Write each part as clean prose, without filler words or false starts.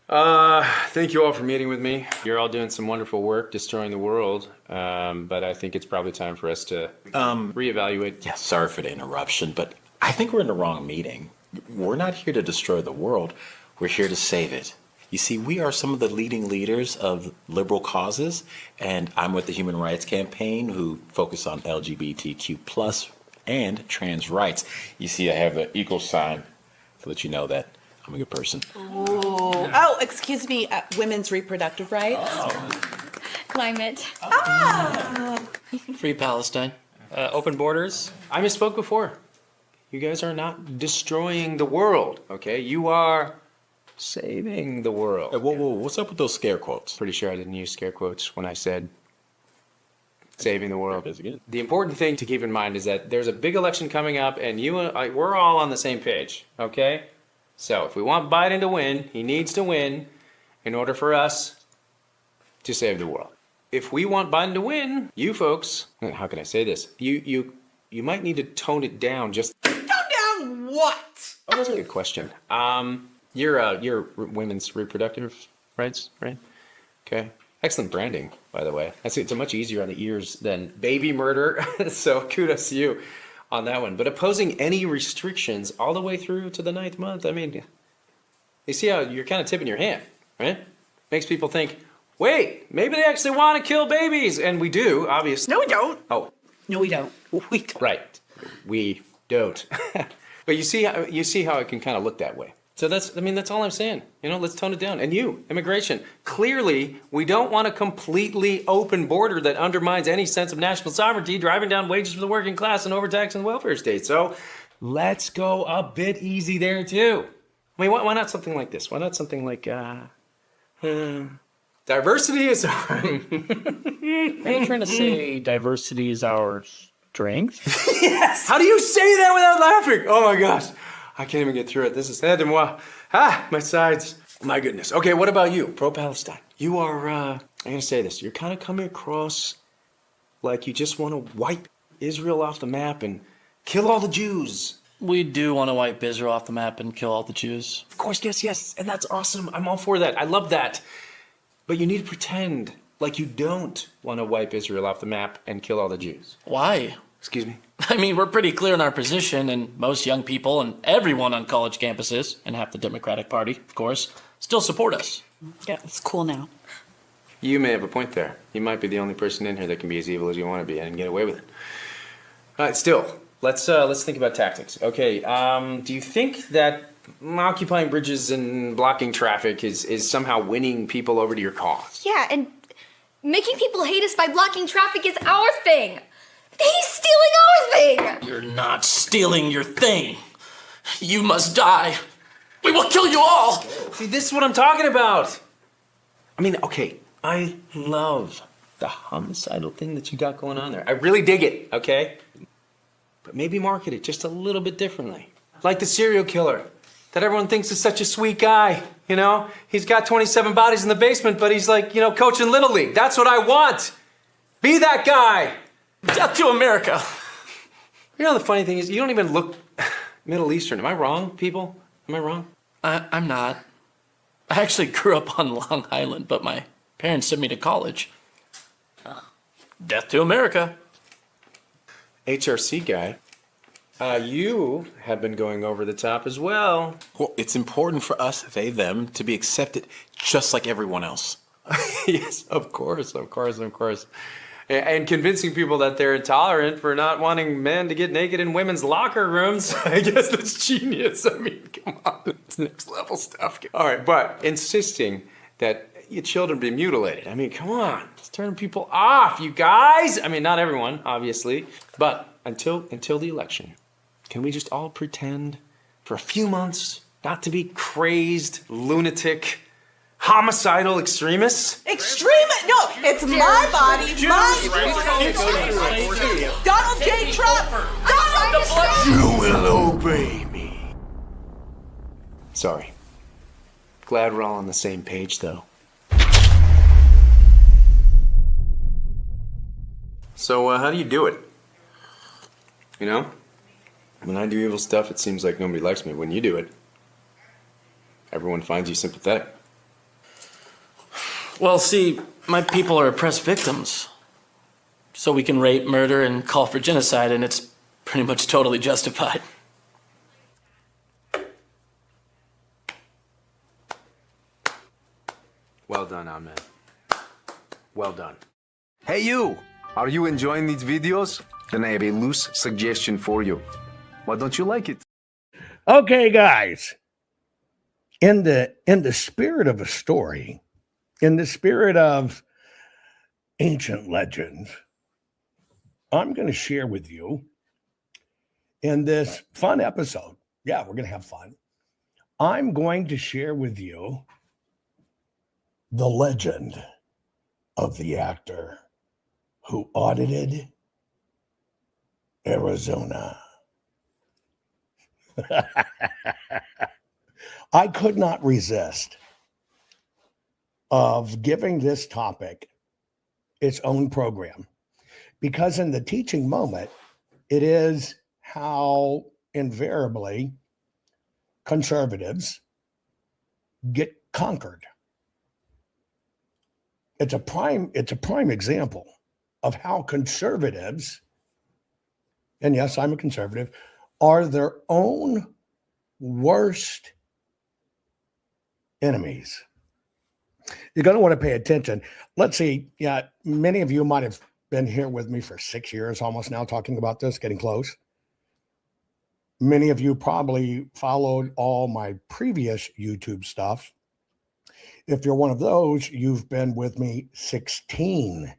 Thank you all for meeting with me. You're all doing some wonderful work destroying the world, but I think it's probably time for us to reevaluate. Yeah, sorry for the interruption, but I think we're in the wrong meeting. We're not here to destroy the world. We're here to save it. You see, we are some of the leading leaders of liberal causes, and I'm with the Human Rights Campaign, who focus on LGBTQ plus and trans rights. You see, I have the equal sign to let you know that I'm a good person. Oh, excuse me, women's reproductive rights. Climate. Free Palestine. Open borders. I misspoke before. You guys are not destroying the world, okay? You are saving the world. Hey, whoa, what's up with those scare quotes? Pretty sure I didn't use scare quotes when I said saving the world. Again. The important thing to keep in mind is that there's a big election coming up, and you and I, we're all on the same page, okay? So if we want Biden to win, he needs to win in order for us to save the world. If we want Biden to win, you folks, how can I say this? You might need to tone it down just. Tone down what? Oh, that's a good question. You're women's reproductive rights, right? Okay. Excellent branding, by the way. It's much easier on the ears than baby murder. So kudos to you on that one. But opposing any restrictions all the way through to the 9th month, I mean, you see how you're kind of tipping your hand, right? Makes people think, wait, maybe they actually want to kill babies. And we do, obviously. No, we don't. Oh, No, we don't. We don't. right. We don't. But you see how it can kind of look that way. So that's all I'm saying. Let's tone it down. And you, immigration, clearly we don't want a completely open border that undermines any sense of national sovereignty, driving down wages for the working class and overtaxing the welfare state. So let's go a bit easy there too. I mean, why not something like this? Why not something like diversity is our... Are you trying to say diversity is our strength? Yes! How do you say that without laughing? Oh my gosh. I can't even get through it. This is head de moi. My sides. My goodness. Okay, what about you? Pro-Palestine. You are, I'm going to say this. You're kind of coming across like you just want to wipe Israel off the map and kill all the Jews. We do want to wipe Israel off the map and kill all the Jews. Of course, yes. And that's awesome. I'm all for that. I love that. But you need to pretend like you don't want to wipe Israel off the map and kill all the Jews. Why? Excuse me? I mean, we're pretty clear in our position, and most young people and everyone on college campuses, and half the Democratic Party, of course, still support us. Yeah, it's cool now. You may have a point there. You might be the only person in here that can be as evil as you want to be and get away with it. All right, still, let's think about tactics. Okay, do you think that occupying bridges and blocking traffic is somehow winning people over to your cause? Yeah, and making people hate us by blocking traffic is our thing. He's stealing our thing! You're not stealing your thing. You must die. We will kill you all! See, this is what I'm talking about. I mean, okay, I love the homicidal thing that you got going on there. I really dig it, okay? But maybe market it just a little bit differently. Like the serial killer that everyone thinks is such a sweet guy, He's got 27 bodies in the basement, but he's like, coaching Little League. That's what I want. Be that guy. Death to America. The funny thing is, you don't even look Middle Eastern. Am I wrong, people? Am I wrong? I'm not. I actually grew up on Long Island, but my parents sent me to college. Death to America. HRC guy, you have been going over the top as well. Well, it's important for us, they, them, to be accepted just like everyone else. Yes, of course. And convincing people that they're intolerant for not wanting men to get naked in women's locker rooms. I guess that's genius. I mean, come on, it's next level stuff. All right, but insisting that your children be mutilated. I mean, come on, let's turn people off, you guys. I mean, not everyone, obviously, but until the election, can we just all pretend for a few months not to be crazed, lunatic, homicidal extremists? Extremist? No, it's my body, Donald J. Trump. Donald Trump. You will obey me. Sorry. Glad we're all on the same page, though. So, how do you do it? When I do evil stuff, it seems like nobody likes me. When you do it, everyone finds you sympathetic. Well, see, my people are oppressed victims. So we can rape, murder, and call for genocide, and it's pretty much totally justified. Well done, Ahmed. Well done. Hey you! Are you enjoying these videos? Then I have a loose suggestion for you. Why don't you like it? Okay, guys. In the spirit of a story, in the spirit of ancient legends, I'm going to share with you in this fun episode. Yeah, we're going to have fun. I'm going to share with you the legend of the actor who audited Arizona. I could not resist of giving this topic its own program because in the teaching moment, it is how invariably conservatives get conquered. It's a prime example of how conservatives, and yes, I'm a conservative, are their own worst enemies. You're going to want to pay attention. Let's see. Yeah, many of you might have been here with me for 6 years almost now talking about this, getting close. Many of you probably followed all my previous YouTube stuff. If you're one of those, you've been with me 16.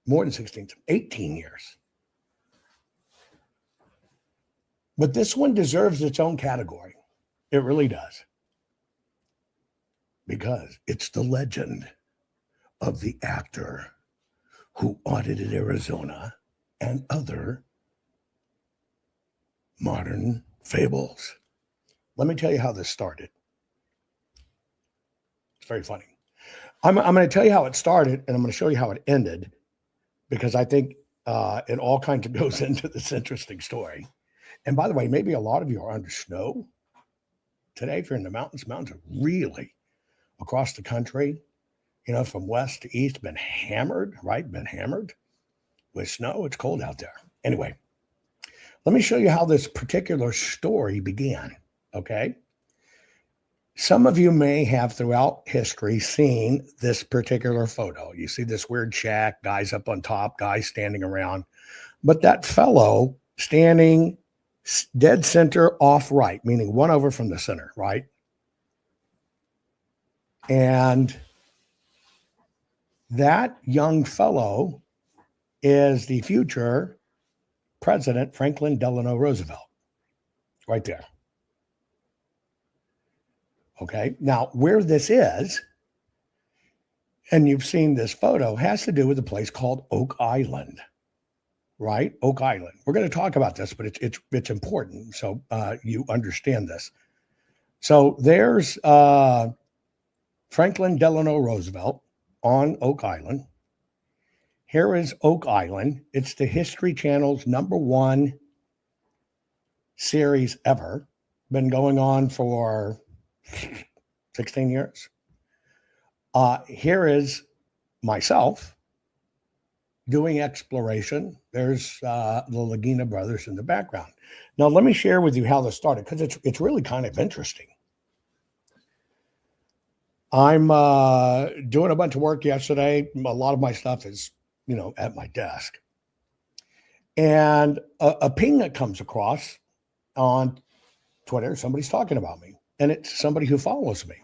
More than 16, 18 years. But this one deserves its own category. It really does. Because it's the legend of the actor who audited Arizona and other modern fables. Let me tell you how this started. It's very funny. I'm going to tell you how it started, and I'm going to show you how it ended, because I think it all kind of goes into this interesting story. And by the way, maybe a lot of you are under snow today. If you're in the mountains are really across the country, from west to east, been hammered, right? Been hammered with snow. It's cold out there. Anyway, let me show you how this particular story began, okay? Some of you may have throughout history seen this particular photo. You see this weird shack, guys up on top, guys standing around. But that fellow standing dead center off right, meaning one over from the center, right? And that young fellow is the future President Franklin Delano Roosevelt, right there. Okay, now where this is, and you've seen this photo, has to do with a place called Oak Island, right? Oak Island. We're going to talk about this, but it's important, so you understand this. So there's Franklin Delano Roosevelt on Oak Island. Here is Oak Island. It's the History Channel's #1 series ever. Been going on for 16 years. Here is myself doing exploration. There's the Laguna brothers in the background. Now, let me share with you how this started, because it's really kind of interesting. I'm doing a bunch of work yesterday. A lot of my stuff is, at my desk. And a ping that comes across on Twitter, somebody's talking about me. And it's somebody who follows me.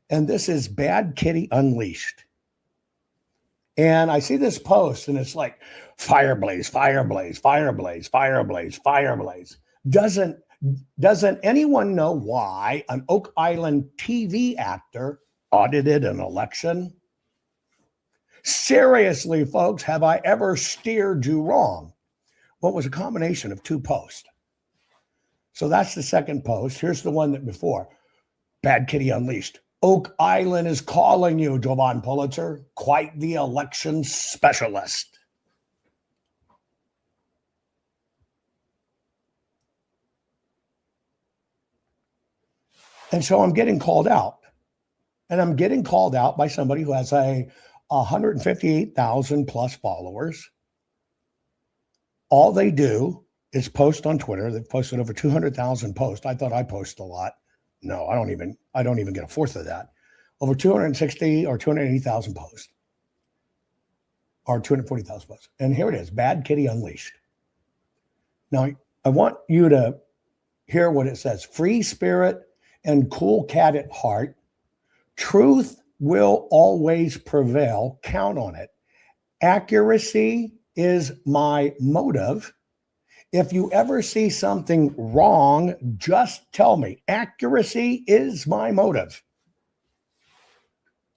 And this is Bad Kitty Unleashed. And I see this post, and it's like, fire blaze, fire blaze, fire blaze, fire blaze, fire blaze. Doesn't anyone know why an Oak Island TV actor audited an election? Seriously, folks, have I ever steered you wrong? Well, it was a combination of two posts. So that's the second post. Here's the one that before. Bad Kitty Unleashed. Oak Island is calling you, Jovan Pulitzer. Quite the election specialist. And so I'm getting called out. And I'm getting called out by somebody who has a 158,000 plus followers. All they do is post on Twitter. They've posted over 200,000 posts. I thought I post a lot. No, I don't even get a fourth of that. Over 260 or 280,000 posts. Or 240,000 posts. And here it is, Bad Kitty Unleashed. Now, I want you to hear what it says. Free spirit and cool cat at heart. Truth will always prevail. Count on it. Accuracy is my motive. If you ever see something wrong, just tell me. Accuracy is my motive.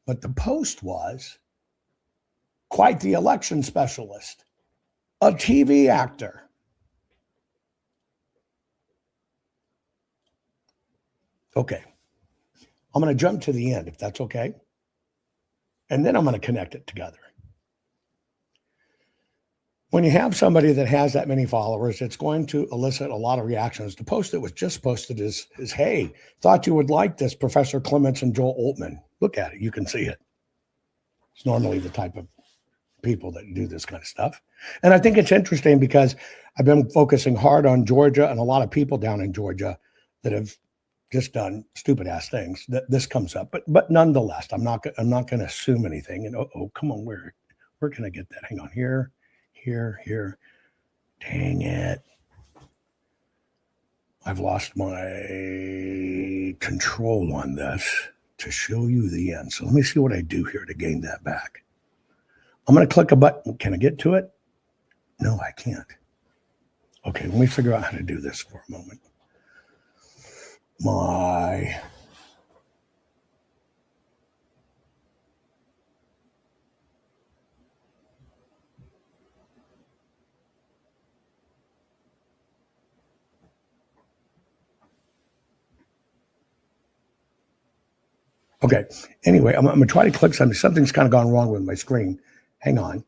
But the post was quite the election specialist, a TV actor. Okay. I'm going to jump to the end, if that's okay. And then I'm going to connect it together. When you have somebody that has that many followers, it's going to elicit a lot of reactions. The post that was just posted is hey, thought you would like this, Professor Clements and Joel Altman. Look at it. You can see it. It's normally the type of people that do this kind of stuff. And I think it's interesting because I've been focusing hard on Georgia and a lot of people down in Georgia that have just done stupid ass things. That this comes up, but nonetheless, I'm not going to assume anything. And oh, come on, where can I get that? Hang on, here. Dang it! I've lost my control on this to show you the end. So let me see what I do here to gain that back. I'm going to click a button. Can I get to it? No, I can't. Okay, let me figure out how to do this for a moment. Okay. Anyway, I'm going to try to click something. Something's kind of gone wrong with my screen. Hang on.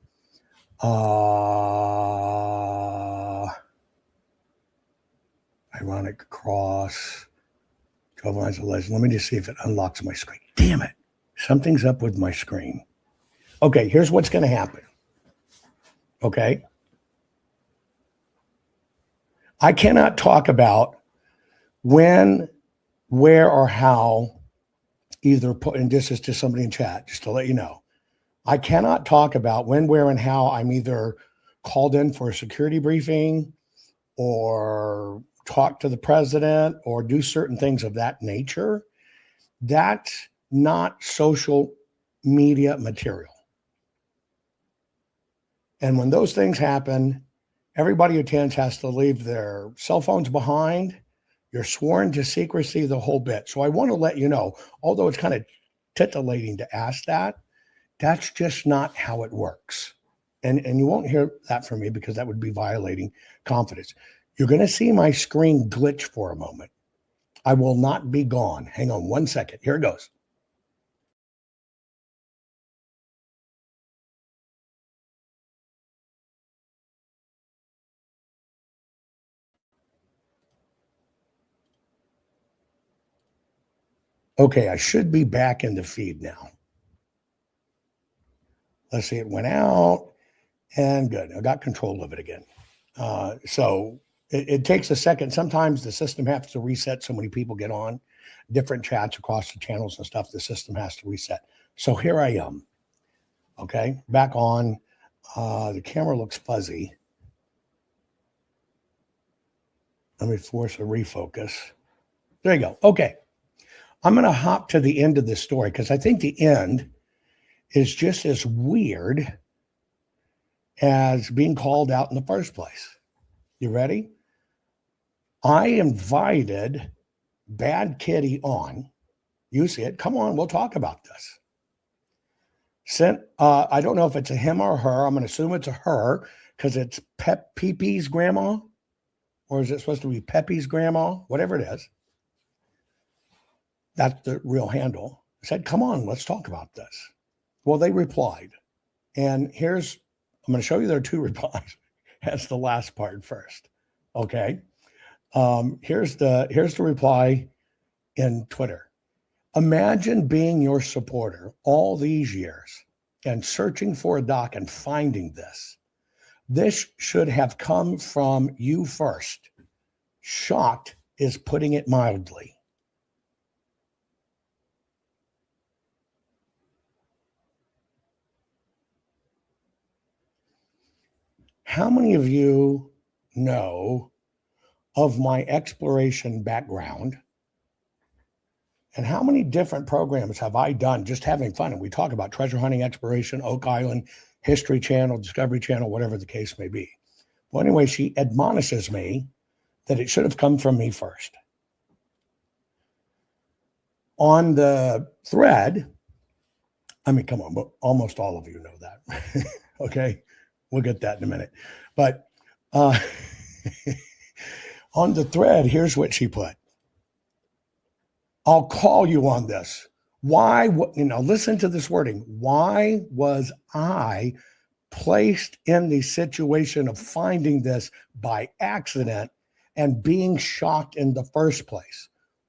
Ironic cross. Jovan's a legend. Let me just see if it unlocks my screen. Damn it. Something's up with my screen. Okay, here's what's going to happen. Okay. I cannot talk about when, where, or how either put, and this is just somebody in chat, just to let you know. I cannot talk about when, where, and how I'm either called in for a security briefing or talk to the president or do certain things of that nature. That's not social media material. And when those things happen, everybody who attends has to leave their cell phones behind. You're sworn to secrecy, the whole bit. So I want to let you know, although it's kind of titillating to ask that, that's just not how it works. And you won't hear that from me because that would be violating confidence. You're going to see my screen glitch for a moment. I will not be gone. Hang on 1 second. Here it goes. Okay, I should be back in the feed now. Let's see, it went out and good. I got control of it again. So it takes a second. Sometimes the system has to reset. So many people get on different chats across the channels and stuff. The system has to reset. So here I am. Okay, back on. The camera looks fuzzy. Let me force a refocus. There you go. Okay. I'm going to hop to the end of this story because I think the end is just as weird as being called out in the first place. You ready? I invited Bad Kitty on. You see it. Come on, we'll talk about this. I don't know if it's a him or her. I'm going to assume it's a her because it's Pepe's grandma. Or is it supposed to be Pepe's grandma? Whatever it is. That's the real handle. I said, come on, let's talk about this. Well, they replied. And I'm going to show you their two replies. That's the last part first. Okay. Here's the reply. in Twitter. Imagine being your supporter all these years and searching for a doc and finding this. This should have come from you first. Shocked is putting it mildly. How many of you know of my exploration background? And how many different programs have I done just having fun? And we talk about treasure hunting, exploration, Oak Island, History Channel, Discovery Channel, whatever the case may be. Well, anyway, she admonishes me that it should have come from me first. On the thread, I mean, come on, but almost all of you know that. Okay, we'll get that in a minute. But on the thread, here's what she put. I'll call you on this. Why, listen to this wording. Why was I placed in the situation of finding this by accident and being shocked in the first place?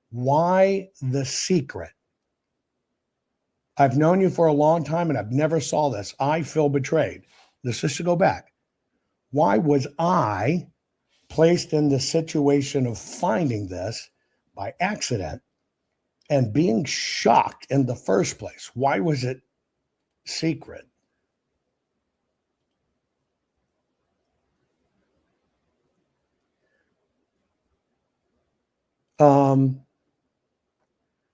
Why the secret? I've known you for a long time and I've never saw this. I feel betrayed. This is to go back. Why was I placed in the situation of finding this by accident and being shocked in the first place? Why was it secret?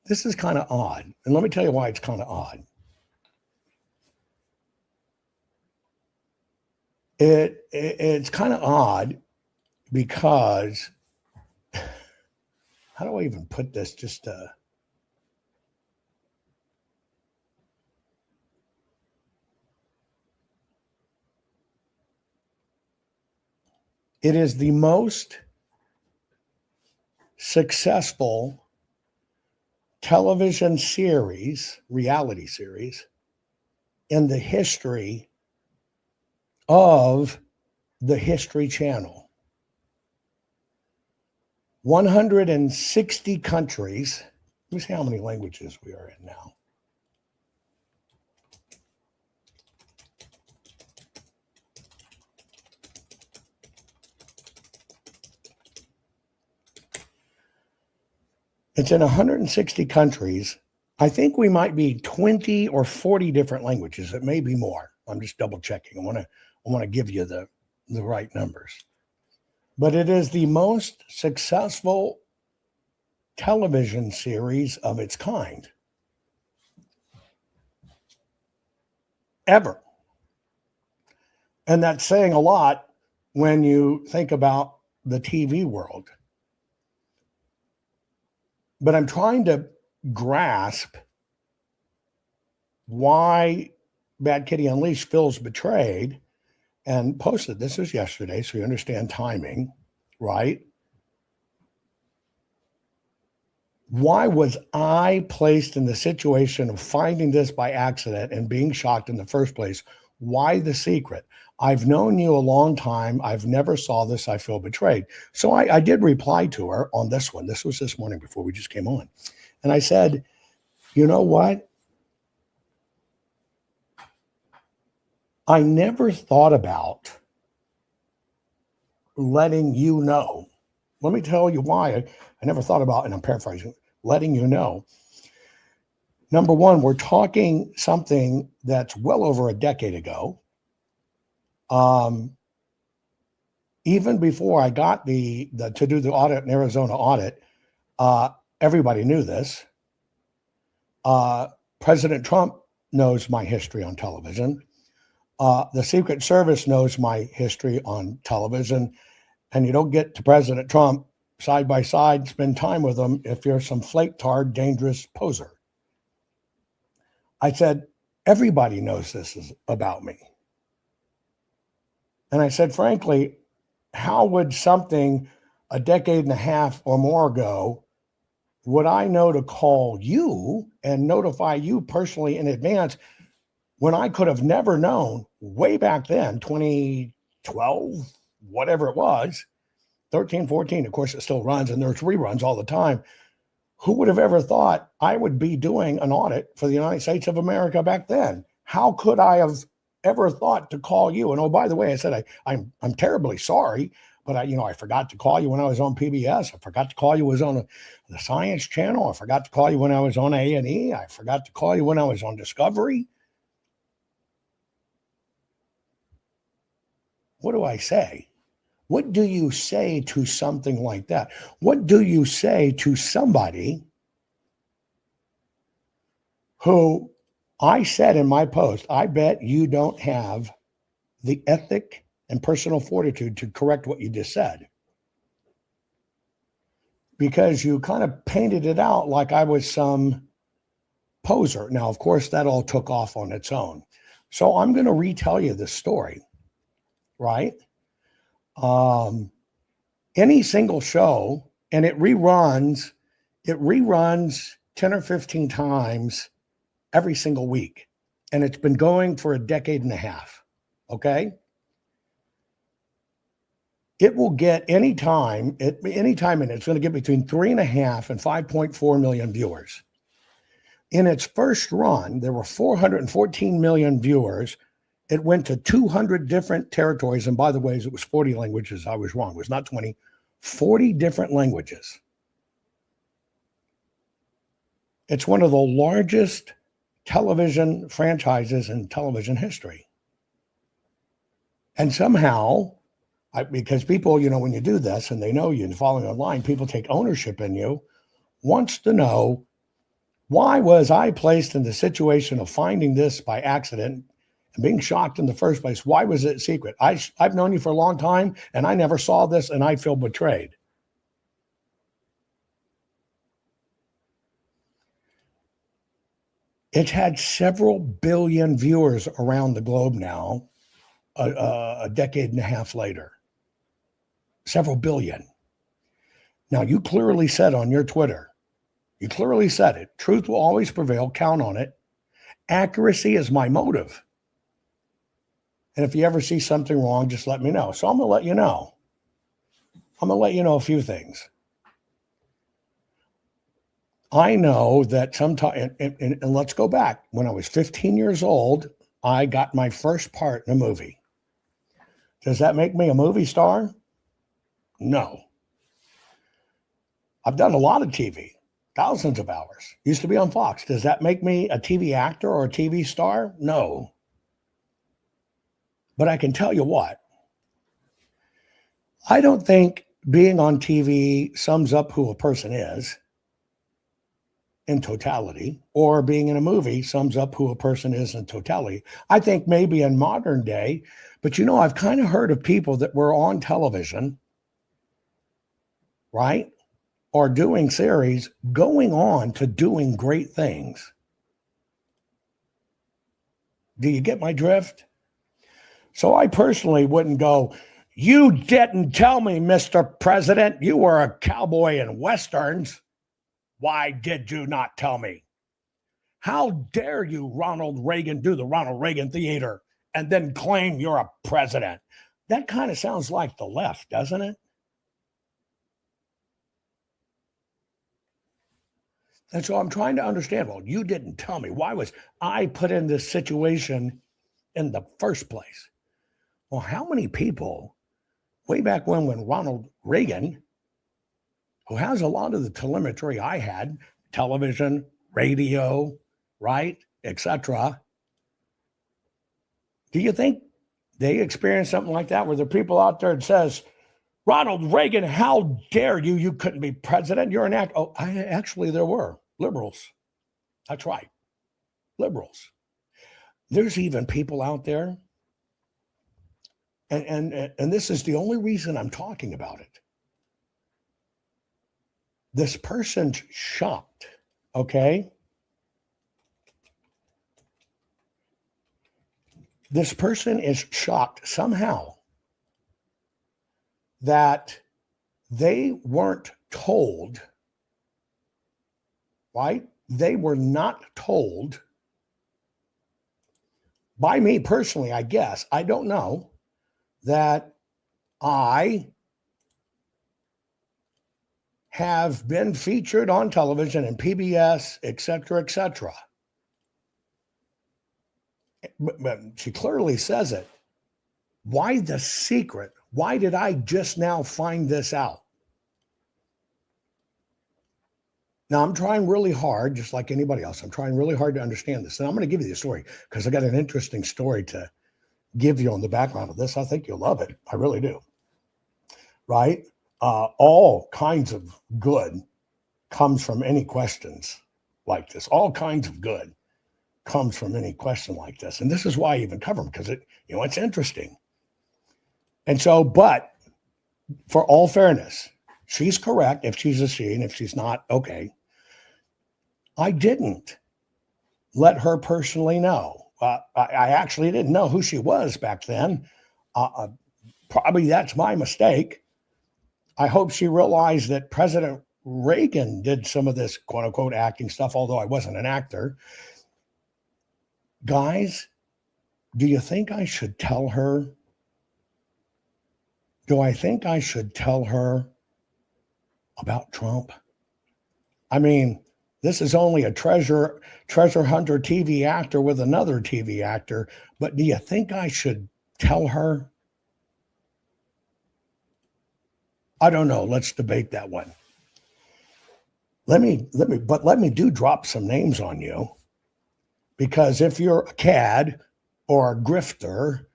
This is kind of odd. And let me tell you why it's kind of odd. It's kind of odd because, how do I even put this? It is the most successful television series, reality series, in the history of the History Channel. 160 countries. Let me see how many languages we are in now. It's in 160 countries. I think we might be 20 or 40 different languages. It may be more. I'm just double checking. I want to give you the right numbers. But it is the most successful television series of its kind ever. And that's saying a lot when you think about the TV world. But I'm trying to grasp why Bad Kitty Unleashed feels betrayed and posted. This was yesterday, so you understand timing, right? Why was I placed in the situation of finding this by accident and being shocked in the first place? Why the secret? I've known you a long time. I've never saw this. I feel betrayed. So I did reply to her on this one. This was this morning before we just came on. And I said, you know what? I never thought about letting you know. Let me tell you why I never thought about, and I'm paraphrasing, letting you know. Number one, we're talking something that's well over a decade ago. Even before I got the to do the audit in Arizona audit, everybody knew this. President Trump knows my history on television. The Secret Service knows my history on television. And you don't get to President Trump side by side, spend time with him if you're some flake-tard, dangerous poser. I said, everybody knows this is about me. And I said, frankly, how would something a decade and a half or more ago, would I know to call you and notify you personally in advance when I could have never known way back then, 2012, whatever it was, 13, 14, of course it still runs and there's reruns all the time. Who would have ever thought I would be doing an audit for the United States of America back then? How could I have ever thought to call you? And oh, by the way, I said I'm terribly sorry, but I forgot to call you when I was on PBS. I forgot to call you when I was on the Science Channel. I forgot to call you when I was on A&E. I forgot to call you when I was on Discovery. What do I say? What do you say to something like that? What do you say to somebody who I said in my post, I bet you don't have the ethic and personal fortitude to correct what you just said? Because you kind of painted it out like I was some poser. Now, of course, that all took off on its own. So I'm going to retell you the story, right? Any single show, and it reruns 10 or 15 times every single week. And it's been going for a decade and a half. Okay. It will get any time, and it's going to get between 3.5 and 5.4 million viewers. In its first run, there were 414 million viewers. It went to 200 different territories. And by the way, it was 40 languages. I was wrong. It was not 20, 40 different languages. It's one of the largest television franchises in television history. And somehow, because people, when you do this and they know you and following online, people take ownership in you, wants to know, why was I placed in the situation of finding this by accident and being shocked in the first place? Why was it secret? I've known you for a long time and I never saw this and I feel betrayed. It's had several billion viewers around the globe now, a decade and a half later. Several billion. Now, you clearly said on your Twitter, you clearly said it, truth will always prevail, count on it. Accuracy is my motive. And if you ever see something wrong, just let me know. So I'm going to let you know. I'm going to let you know a few things. I know that sometimes, and let's go back. When I was 15 years old, I got my first part in a movie. Does that make me a movie star? No. I've done a lot of TV, thousands of hours. Used to be on Fox. Does that make me a TV actor or a TV star? No. But I can tell you what. I don't think being on TV sums up who a person is in totality, or being in a movie sums up who a person is in totality. I think maybe in modern day, but I've kind of heard of people that were on television, right? Or doing series, going on to doing great things. Do you get my drift? So I personally wouldn't go, you didn't tell me, Mr. President, you were a cowboy in Westerns. Why did you not tell me? How dare you, Ronald Reagan, do the Ronald Reagan Theater and then claim you're a president? That kind of sounds like the left, doesn't it? And so I'm trying to understand, well, you didn't tell me. Why was I put in this situation in the first place? Well, how many people, way back when Ronald Reagan, who has a lot of the telemetry I had, television, radio, right, etc. Do you think they experienced something like that where there are people out there that says, Ronald Reagan, how dare you? You couldn't be president. You're an act. Oh, actually, there were liberals. That's right. Liberals. There's even people out there. And this is the only reason I'm talking about it. This person's shocked, okay? This person is shocked somehow that they weren't told, right? They were not told by me personally, I guess. I don't know that I have been featured on television and PBS, et cetera, et cetera. But she clearly says it. Why the secret? Why did I just now find this out? Now, I'm trying really hard, just like anybody else. I'm trying really hard to understand this. And I'm going to give you the story because I got an interesting story to give you on the background of this. I think you'll love it. I really do. Right? All kinds of good comes from any questions like this. All kinds of good comes from any question like this. And this is why I even cover them, because it's interesting. And so, but for all fairness, she's correct if she's a she, and if she's not, okay. I didn't let her personally know. I actually didn't know who she was back then. Probably that's my mistake. I hope she realized that President Reagan did some of this quote unquote acting stuff, although I wasn't an actor. Guys, do you think I should tell her? Do I think I should tell her about Trump? I mean, this is only a treasure hunter TV actor with another TV actor, but do you think I should tell her? I don't know. Let's debate that one. Let me do drop some names on you, because if you're a cad or a grifter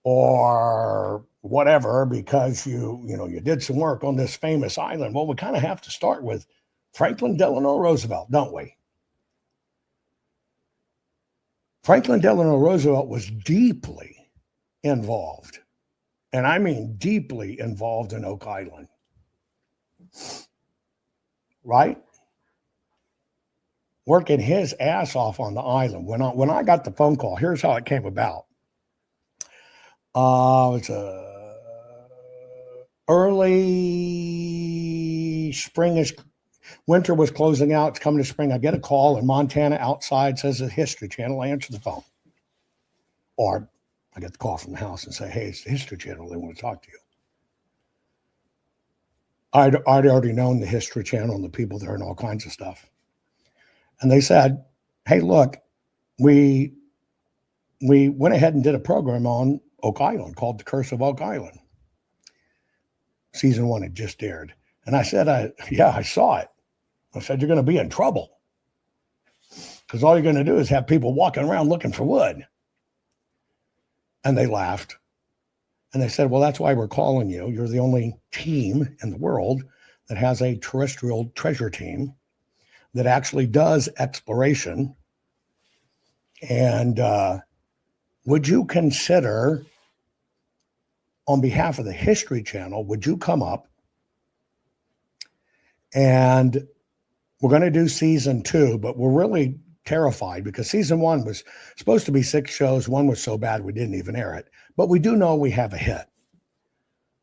or whatever, because you did some work on this famous island, well, we kind of have to start with Franklin Delano Roosevelt, don't we? Franklin Delano Roosevelt was deeply involved, and I mean deeply involved, in Oak Island. Right? Working his ass off on the island. When I got the phone call, here's how it came about. It's early springish, winter was closing out. It's coming to spring. I get a call in Montana outside, says the History Channel. I answer the phone. Or I get the call from the house and say, hey, it's the History Channel. They want to talk to you. I'd already known the History Channel and the people there and all kinds of stuff. And they said, hey, look, we went ahead and did a program on Oak Island called The Curse of Oak Island. Season 1 had just aired. And I said, I saw it. I said, you're going to be in trouble, because all you're going to do is have people walking around looking for wood. And they laughed. And they said, well, that's why we're calling you. You're the only team in the world that has a terrestrial treasure team that actually does exploration. And would you consider, on behalf of the History Channel, would you come up? And we're going to do season 2, but we're really terrified because season 1 was supposed to be 6 shows. 1 was so bad we didn't even air it. But we do know we have a hit.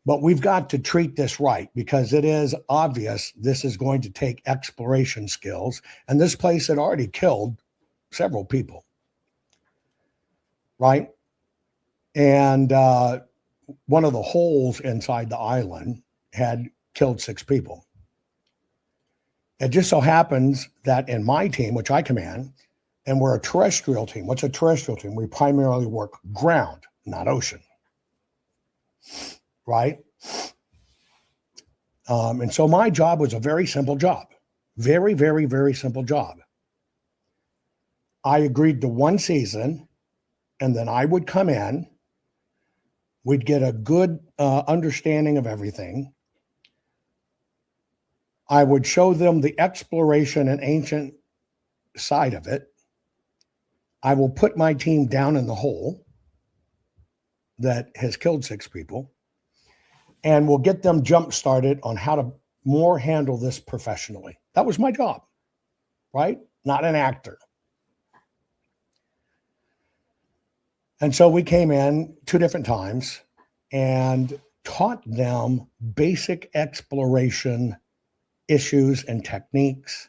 But we've got to treat this right, because it is obvious this is going to take exploration skills. And this place had already killed several people. Right? And one of the holes inside the island had killed 6 people. It just so happens that in my team, which I command, and we're a terrestrial team. What's a terrestrial team? We primarily work ground, not ocean. Right? And so my job was a very simple job. Very, very, very simple job. I agreed to 1 season, and then I would come in. We'd get a good understanding of everything. I would show them the exploration and ancient side of it. I will put my team down in the hole that has killed 6 people, and we'll get them jump started on how to more handle this professionally. That was my job, right? Not an actor. And so we came in 2 different times and taught them basic exploration issues and techniques.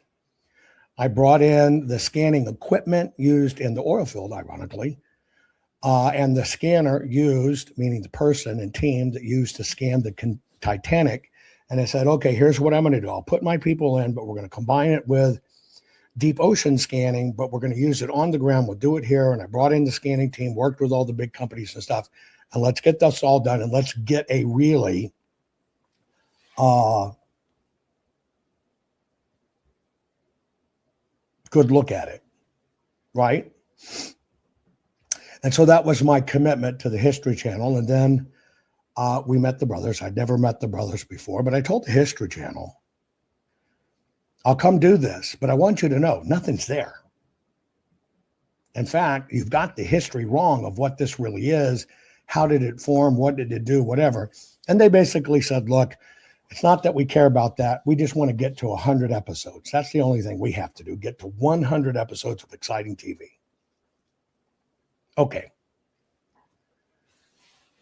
I brought in the scanning equipment used in the oil field, ironically, and the scanner used, meaning the person and team that used to scan the Titanic And I said, okay, here's what I'm going to do. I'll put my people in, but we're going to combine it with deep ocean scanning, but we're going to use it on the ground. We'll do it here. And I brought in the scanning team, worked with all the big companies and stuff. And let's get this all done. And let's get a really good look at it. Right? And so that was my commitment to the History Channel. And then we met the brothers. I'd never met the brothers before, but I told the History Channel, I'll come do this, but I want you to know nothing's there. In fact, you've got the history wrong of what this really is. How did it form? What did it do? Whatever. And they basically said, look, it's not that we care about that. We just want to get to 100 episodes. That's the only thing we have to do, get to 100 episodes of exciting TV. Okay.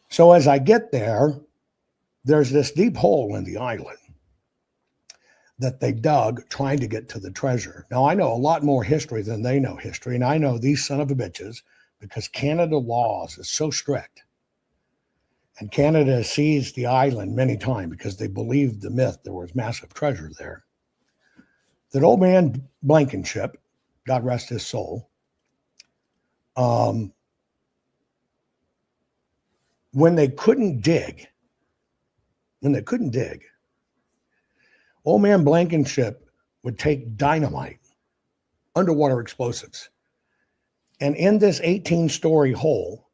So as I get there, there's this deep hole in the island that they dug trying to get to the treasure. Now, I know a lot more history than they know history, and I know these son of a bitches, because Canada laws is so strict. And Canada seized the island many times because they believed the myth there was massive treasure there. That old man Blankenship, God rest his soul, when they couldn't dig, old man Blankenship would take dynamite, underwater explosives, and in this 18-story hole,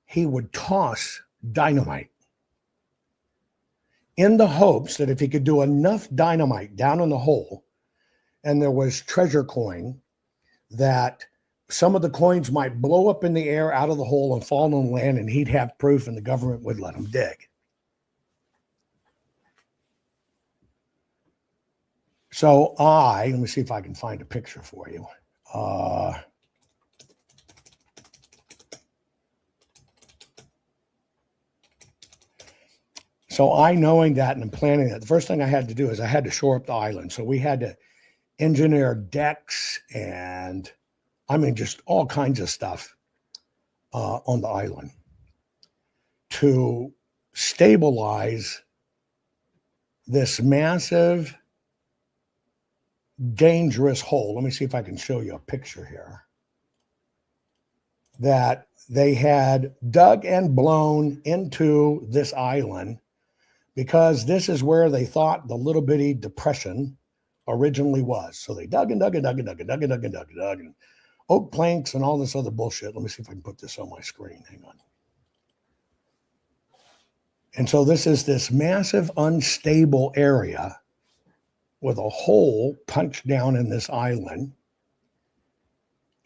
he would toss dynamite in the hopes that if he could do enough dynamite down in the hole and there was treasure coin, that some of the coins might blow up in the air out of the hole and fall on land, and he'd have proof and the government would let him dig. So let me see if I can find a picture for you. So I, knowing that and planning that, the first thing I had to do is I had to shore up the island. So we had to engineer decks and just all kinds of stuff on the island to stabilize this massive, dangerous hole. Let me see if I can show you a picture here. That they had dug and blown into this island because this is where they thought the little bitty depression originally was. So they dug and dug and dug and dug and dug and dug and dug and dug and oak planks and all this other bullshit. Let me see if I can put this on my screen. Hang on. And so this is this massive unstable area with a hole punched down in this island,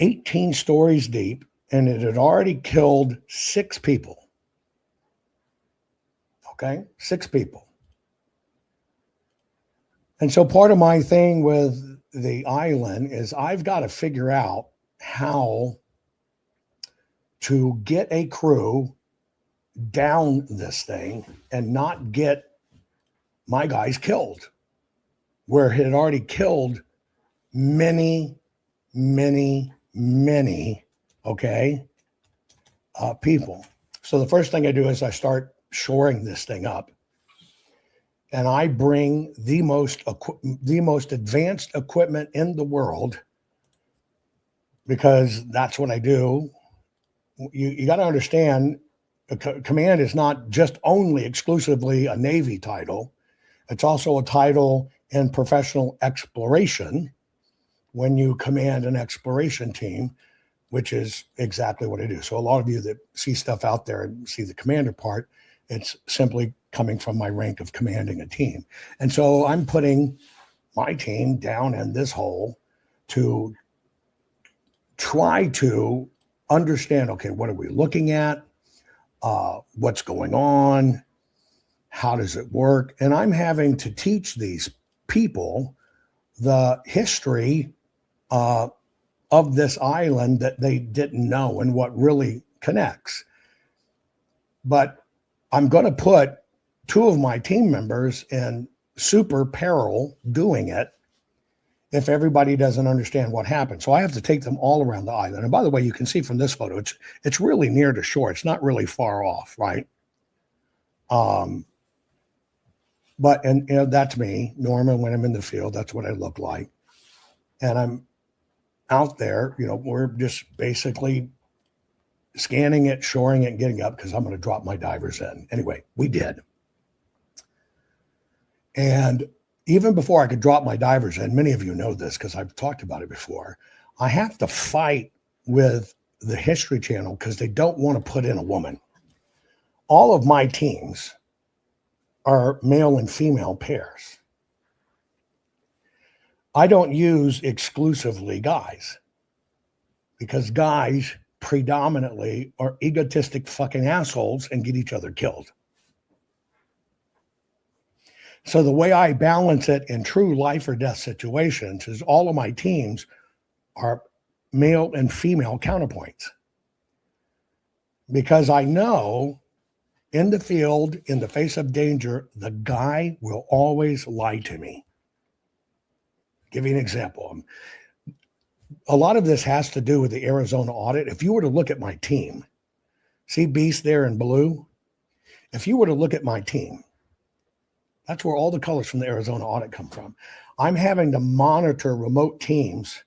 18 stories deep, and it had already killed 6 people. Okay, 6 people. And so part of my thing with the island is I've got to figure out how to get a crew down this thing and not get my guys killed, where it had already killed many, people. So the first thing I do is I start shoring this thing up, and I bring the most advanced equipment in the world, because that's what I do. You got to understand, command is not just only exclusively a Navy title. It's also a title in professional exploration when you command an exploration team, which is exactly what I do. So a lot of you that see stuff out there and see the commander part, it's simply coming from my rank of commanding a team. And so I'm putting my team down in this hole to try to understand, okay, what are we looking at? What's going on? How does it work? And I'm having to teach these people the history of this island that they didn't know and what really connects. But I'm going to put 2 of my team members in super peril doing it if everybody doesn't understand what happened. So I have to take them all around the island. And by the way, you can see from this photo, it's really near to shore. It's not really far off, right? But, and that's me, Norman, when I'm in the field, that's what I look like. And I'm out there, we're just basically scanning it, shoring it, and getting up because I'm going to drop my divers in. Anyway, we did. And even before I could drop my divers in, many of you know this because I've talked about it before, I have to fight with the History Channel because they don't want to put in a woman. All of my teams are male and female pairs. I don't use exclusively guys because guys predominantly are egotistic fucking assholes and get each other killed. So the way I balance it in true life or death situations is all of my teams are male and female counterpoints. Because I know in the field, in the face of danger, the guy will always lie to me. Give you an example. A lot of this has to do with the Arizona audit. If you were to look at my team, see Beast there in blue? If you were to look at my team, that's where all the colors from the Arizona audit come from. I'm having to monitor remote teams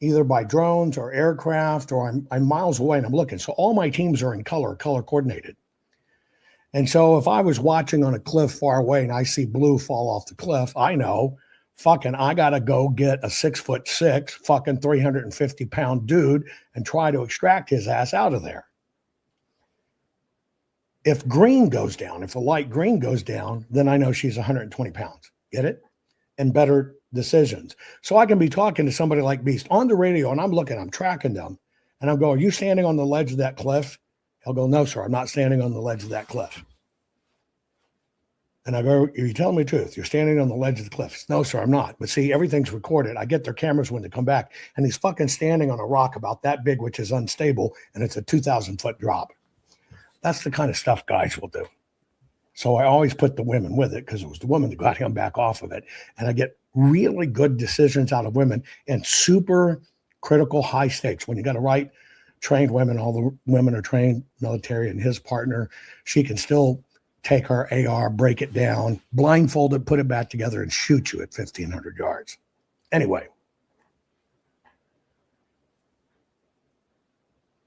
either by drones or aircraft, or I'm miles away and I'm looking. So all my teams are in color coordinated. And so if I was watching on a cliff far away and I see blue fall off the cliff, I know I got to go get a 6'6", fucking 350-pound dude and try to extract his ass out of there. If green goes down, if a light green goes down, then I know she's 120 pounds. Get it? And better decisions. So I can be talking to somebody like Beast on the radio and I'm tracking them. And I'm going, are you standing on the ledge of that cliff? He'll go, no, sir, I'm not standing on the ledge of that cliff. And I go, are you telling me the truth? You're standing on the ledge of the cliff. No, sir, I'm not. But see, everything's recorded. I get their cameras when they come back. And he's fucking standing on a rock about that big, which is unstable. And it's a 2,000-foot drop. That's the kind of stuff guys will do. So I always put the women with it because it was the woman that got him back off of it. And I get really good decisions out of women and super critical high stakes. When you got to write trained women, all the women are trained military, and his partner, she can still take her AR, break it down, blindfold it, put it back together, and shoot you at 1,500 yards. Anyway.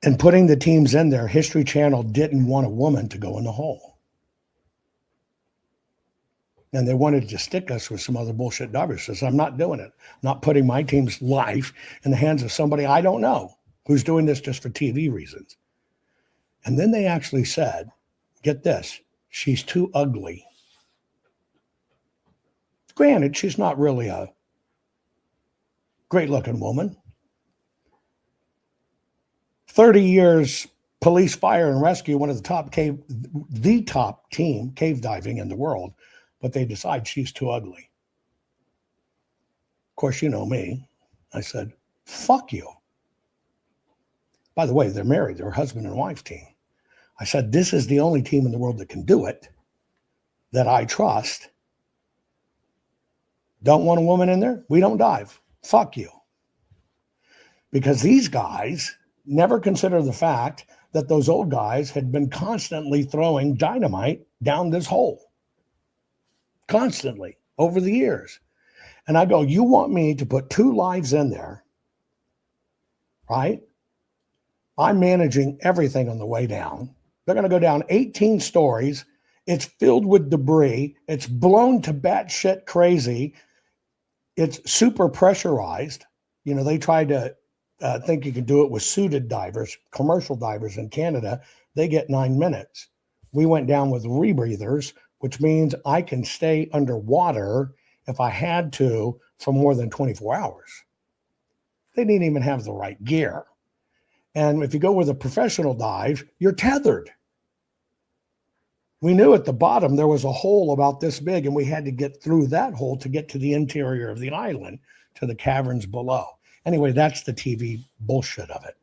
And putting the teams in there, History Channel didn't want a woman to go in the hole. And they wanted to stick us with some other bullshit divers. So I'm not doing it. I'm not putting my team's life in the hands of somebody I don't know who's doing this just for TV reasons. And then they actually said, get this, she's too ugly. Granted, she's not really a great-looking woman. 30 years police, fire, and rescue, one of the top team cave diving in the world, but they decide she's too ugly. Of course, you know me. I said, fuck you. By the way, they're married. They're a husband and wife team. I said, this is the only team in the world that can do it, that I trust. Don't want a woman in there? We don't dive. Fuck you. Because these guys never consider the fact that those old guys had been constantly throwing dynamite down this hole. Constantly over the years. And I go, you want me to put 2 lives in there, right? I'm managing everything on the way down. They're going to go down 18 stories. It's filled with debris. It's blown to batshit crazy. It's super pressurized. They tried to think you can do it with suited divers, commercial divers in Canada. They get 9 minutes. We went down with rebreathers, which means I can stay underwater if I had to for more than 24 hours. They didn't even have the right gear. And if you go with a professional dive, you're tethered. We knew at the bottom there was a hole about this big, and we had to get through that hole to get to the interior of the island, to the caverns below. Anyway, that's the TV bullshit of it.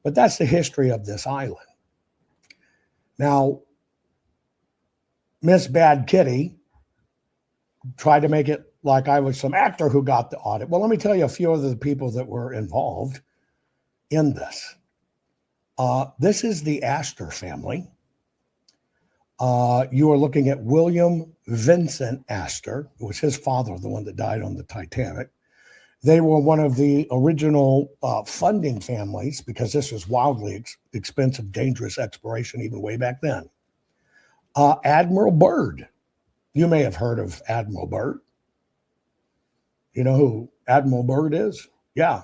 But that's the history of this island. Now, Miss Bad Kitty tried to make it like I was some actor who got the audit. Well, let me tell you a few of the people that were involved in this. This is the Astor family. You are looking at William Vincent Astor. It was his father, the one that died on the Titanic. They were one of the original funding families because this was wildly expensive, dangerous exploration even way back then. Admiral Byrd. You may have heard of Admiral Byrd. You know who Admiral Byrd is? Yeah.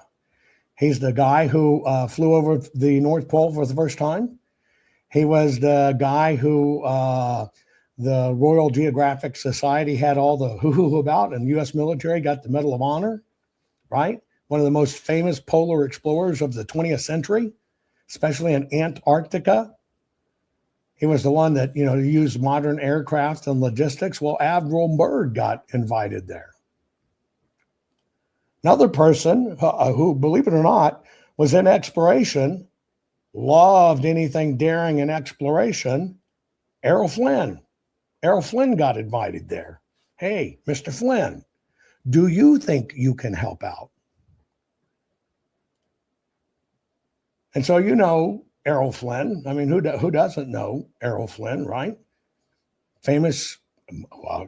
He's the guy who flew over the North Pole for the first time. He was the guy who the Royal Geographic Society had all the hoo-hoo about, and the U.S. military got the Medal of Honor, right? One of the most famous polar explorers of the 20th century, especially in Antarctica. He was the one that, used modern aircraft and logistics. Well, Admiral Byrd got invited there. Another person who, believe it or not, was in exploration, loved anything daring in exploration, Errol Flynn. Errol Flynn got invited there. Hey, Mr. Flynn, do you think you can help out? And so Errol Flynn. I mean, who doesn't know Errol Flynn, right? Famous,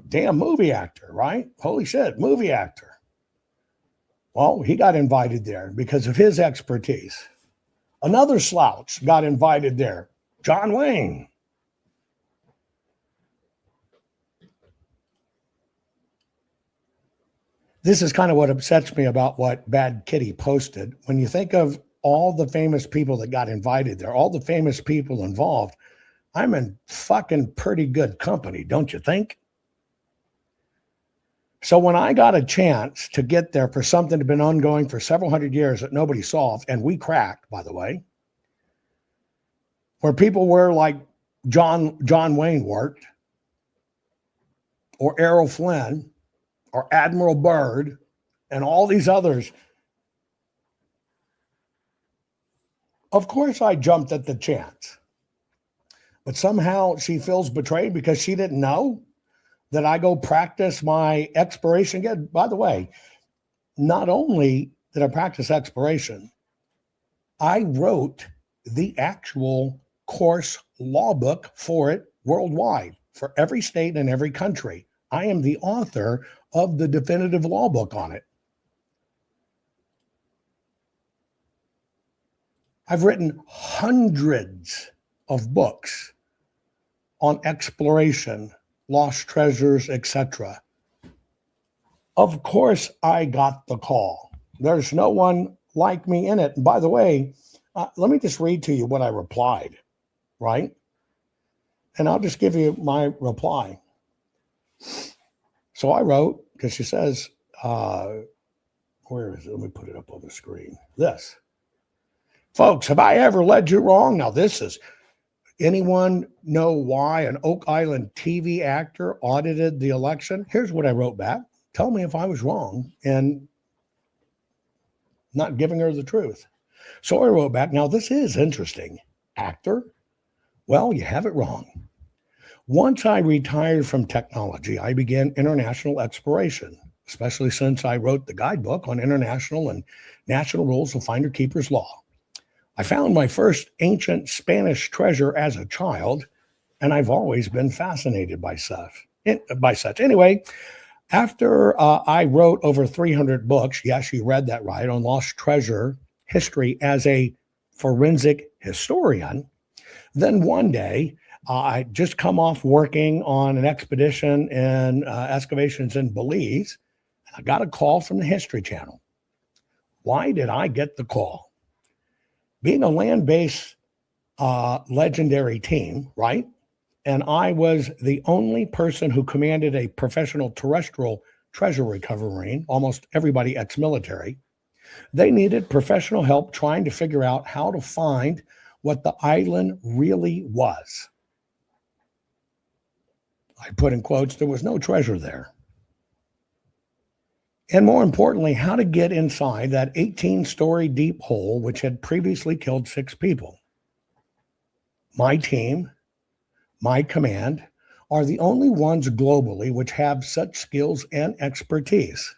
damn movie actor, right? Holy shit, movie actor. Well, he got invited there because of his expertise. Another slouch got invited there, John Wayne. This is kind of what upsets me about what Bad Kitty posted. When you think of all the famous people that got invited there, all the famous people involved, I'm in fucking pretty good company, don't you think? So when I got a chance to get there for something that had been ongoing for several hundred years that nobody solved, and we cracked, by the way, where people were like John Wayne worked, or Errol Flynn, or Admiral Byrd, and all these others, of course I jumped at the chance. But somehow she feels betrayed because she didn't know that I go practice my exploration again. By the way, not only did I practice exploration, I wrote the actual course law book for it worldwide, for every state and every country. I am the author of the definitive law book on it. I've written hundreds of books on exploration, lost treasures, etc. Of course, I got the call. There's no one like me in it. And by the way, let me just read to you what I replied, right? And I'll just give you my reply. So I wrote, because she says, where is it? Let me put it up on the screen. This. Folks, have I ever led you wrong? Now, this is, anyone know why an Oak Island TV actor audited the election? Here's what I wrote back. Tell me if I was wrong and not giving her the truth. So I wrote back, now this is interesting. Actor? Well, you have it wrong. Once I retired from technology, I began international exploration, especially since I wrote the guidebook on international and national rules of finder keeper's law. I found my first ancient Spanish treasure as a child, and I've always been fascinated by such. Anyway, after I wrote over 300 books, yes, you read that right, on lost treasure history as a forensic historian, then one day I just come off working on an expedition in excavations in Belize, and I got a call from the History Channel. Why did I get the call? Being a land-based legendary team, right? And I was the only person who commanded a professional terrestrial treasure recovery marine, almost everybody ex-military. They needed professional help trying to figure out how to find what the island really was. I put in quotes, there was no treasure there. And more importantly, how to get inside that 18-story deep hole, which had previously killed 6 people. My team, my command, are the only ones globally which have such skills and expertise.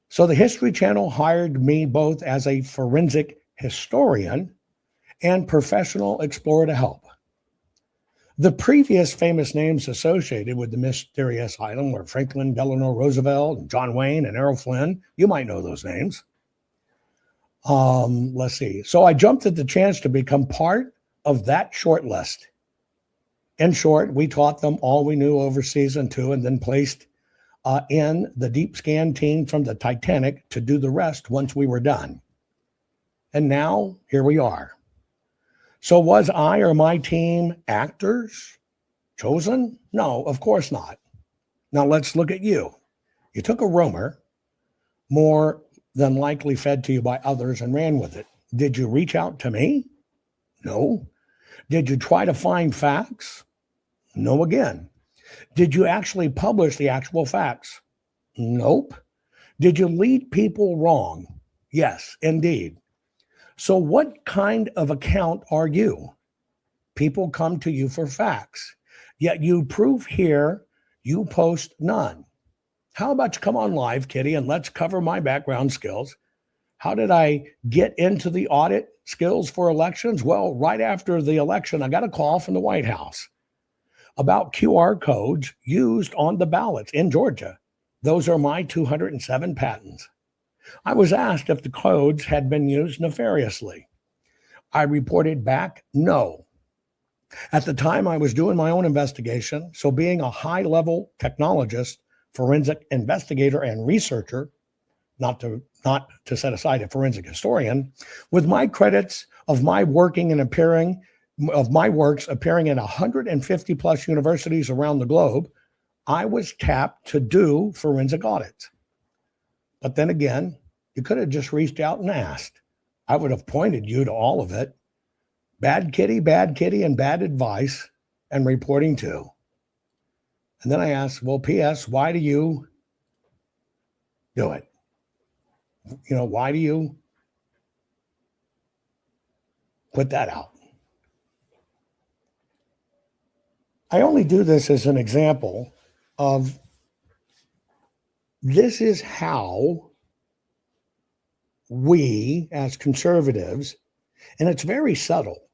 So the History Channel hired me both as a forensic historian and professional explorer to help. The previous famous names associated with the mysterious island were Franklin Delano Roosevelt, and John Wayne, and Errol Flynn. You might know those names. Let's see. So I jumped at the chance to become part of that short list. In short, we taught them all we knew over season 2 and then placed in the deep scan team from the Titanic to do the rest once we were done. And now here we are. So was I or my team actors chosen? No, of course not. Now let's look at you. You took a rumor, more than likely fed to you by others, and ran with it. Did you reach out to me? No. Did you try to find facts? No again. Did you actually publish the actual facts? Nope. Did you lead people wrong? Yes, indeed. So what kind of account are you? People come to you for facts, yet you prove here, you post none. How about you come on live, Kitty, and let's cover my background skills. How did I get into the audit skills for elections? Well, right after the election, I got a call from the White House about QR codes used on the ballots in Georgia. Those are my 207 patents. I was asked if the codes had been used nefariously. I reported back, no. At the time, I was doing my own investigation, so being a high-level technologist, forensic investigator, and researcher, not to set aside a forensic historian, with my credits of my working and appearing, of my works appearing in 150 plus universities around the globe, I was tapped to do forensic audits. But then again, you could have just reached out and asked. I would have pointed you to all of it. Bad kitty, and bad advice, and reporting too. And then I asked, well, P.S., why do you do it? Why do you put that out? I only do this as an example of this is how we as conservatives, and it's very subtle.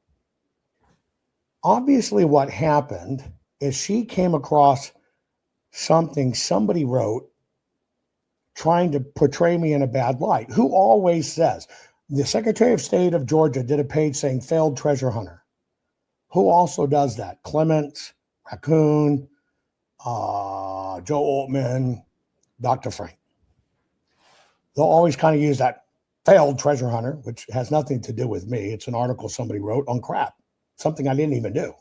Obviously, what happened is she came across something somebody wrote trying to portray me in a bad light. Who always says, the Secretary of State of Georgia did a page saying failed treasure hunter. Who also does that? Clements, Raccoon, Joe Altman, Dr. Frank. They'll always kind of use that failed treasure hunter, which has nothing to do with me. It's an article somebody wrote on crap, something I didn't even do.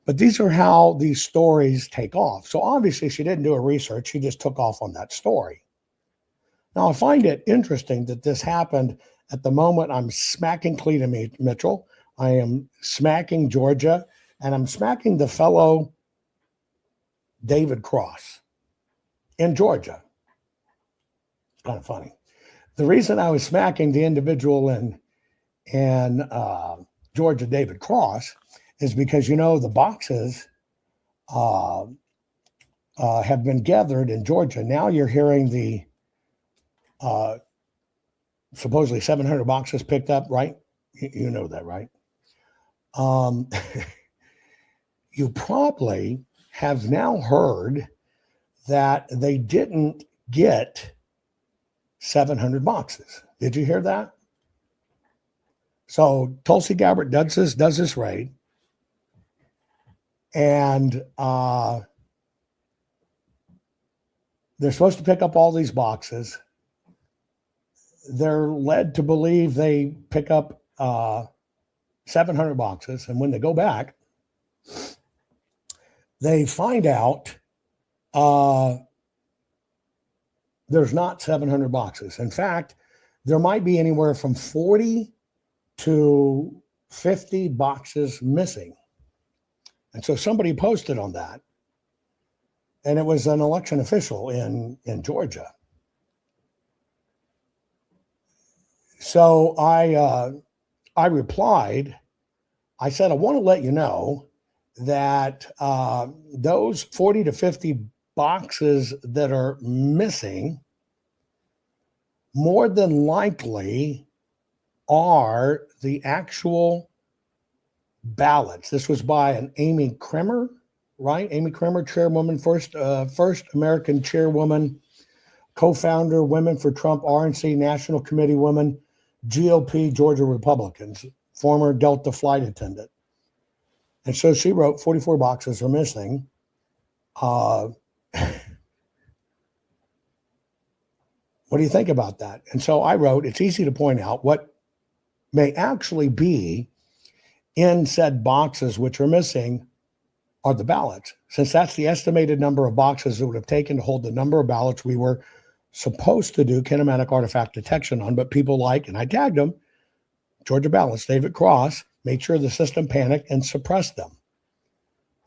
But these are how these stories take off. So obviously she didn't do a research. She just took off on that story. Now I find it interesting that this happened at the moment I'm smacking Cleta Mitchell. I am smacking Georgia, and I'm smacking the fellow David Cross in Georgia. It's kind of funny. The reason I was smacking the individual in Georgia, David Cross, is because, the boxes have been gathered in Georgia. Now you're hearing the supposedly 700 boxes picked up, right? You know that, right? You probably have now heard that they didn't get 700 boxes. Did you hear that? So Tulsi Gabbard does this raid, and they're supposed to pick up all these boxes. They're led to believe they pick up 700 boxes, and when they go back, they find out there's not 700 boxes. In fact, there might be anywhere from 40 to 50 boxes missing. And so somebody posted on that, and it was an election official in Georgia. So I replied, I said, I want to let you know that those 40 to 50 boxes that are missing more than likely are the actual ballots. This was by an Amy Kremer, right? Amy Kremer, chairwoman, first American chairwoman, co-founder, Women for Trump, RNC, National Committee woman, GOP, Georgia Republicans, former Delta flight attendant. And so she wrote 44 boxes are missing. What do you think about that? And so I wrote, it's easy to point out what may actually be in said boxes which are missing are the ballots, since that's the estimated number of boxes it would have taken to hold the number of ballots we were supposed to do kinematic artifact detection on. But people like, and I tagged them, Georgia Ballots, David Cross, made sure the system panicked and suppressed them.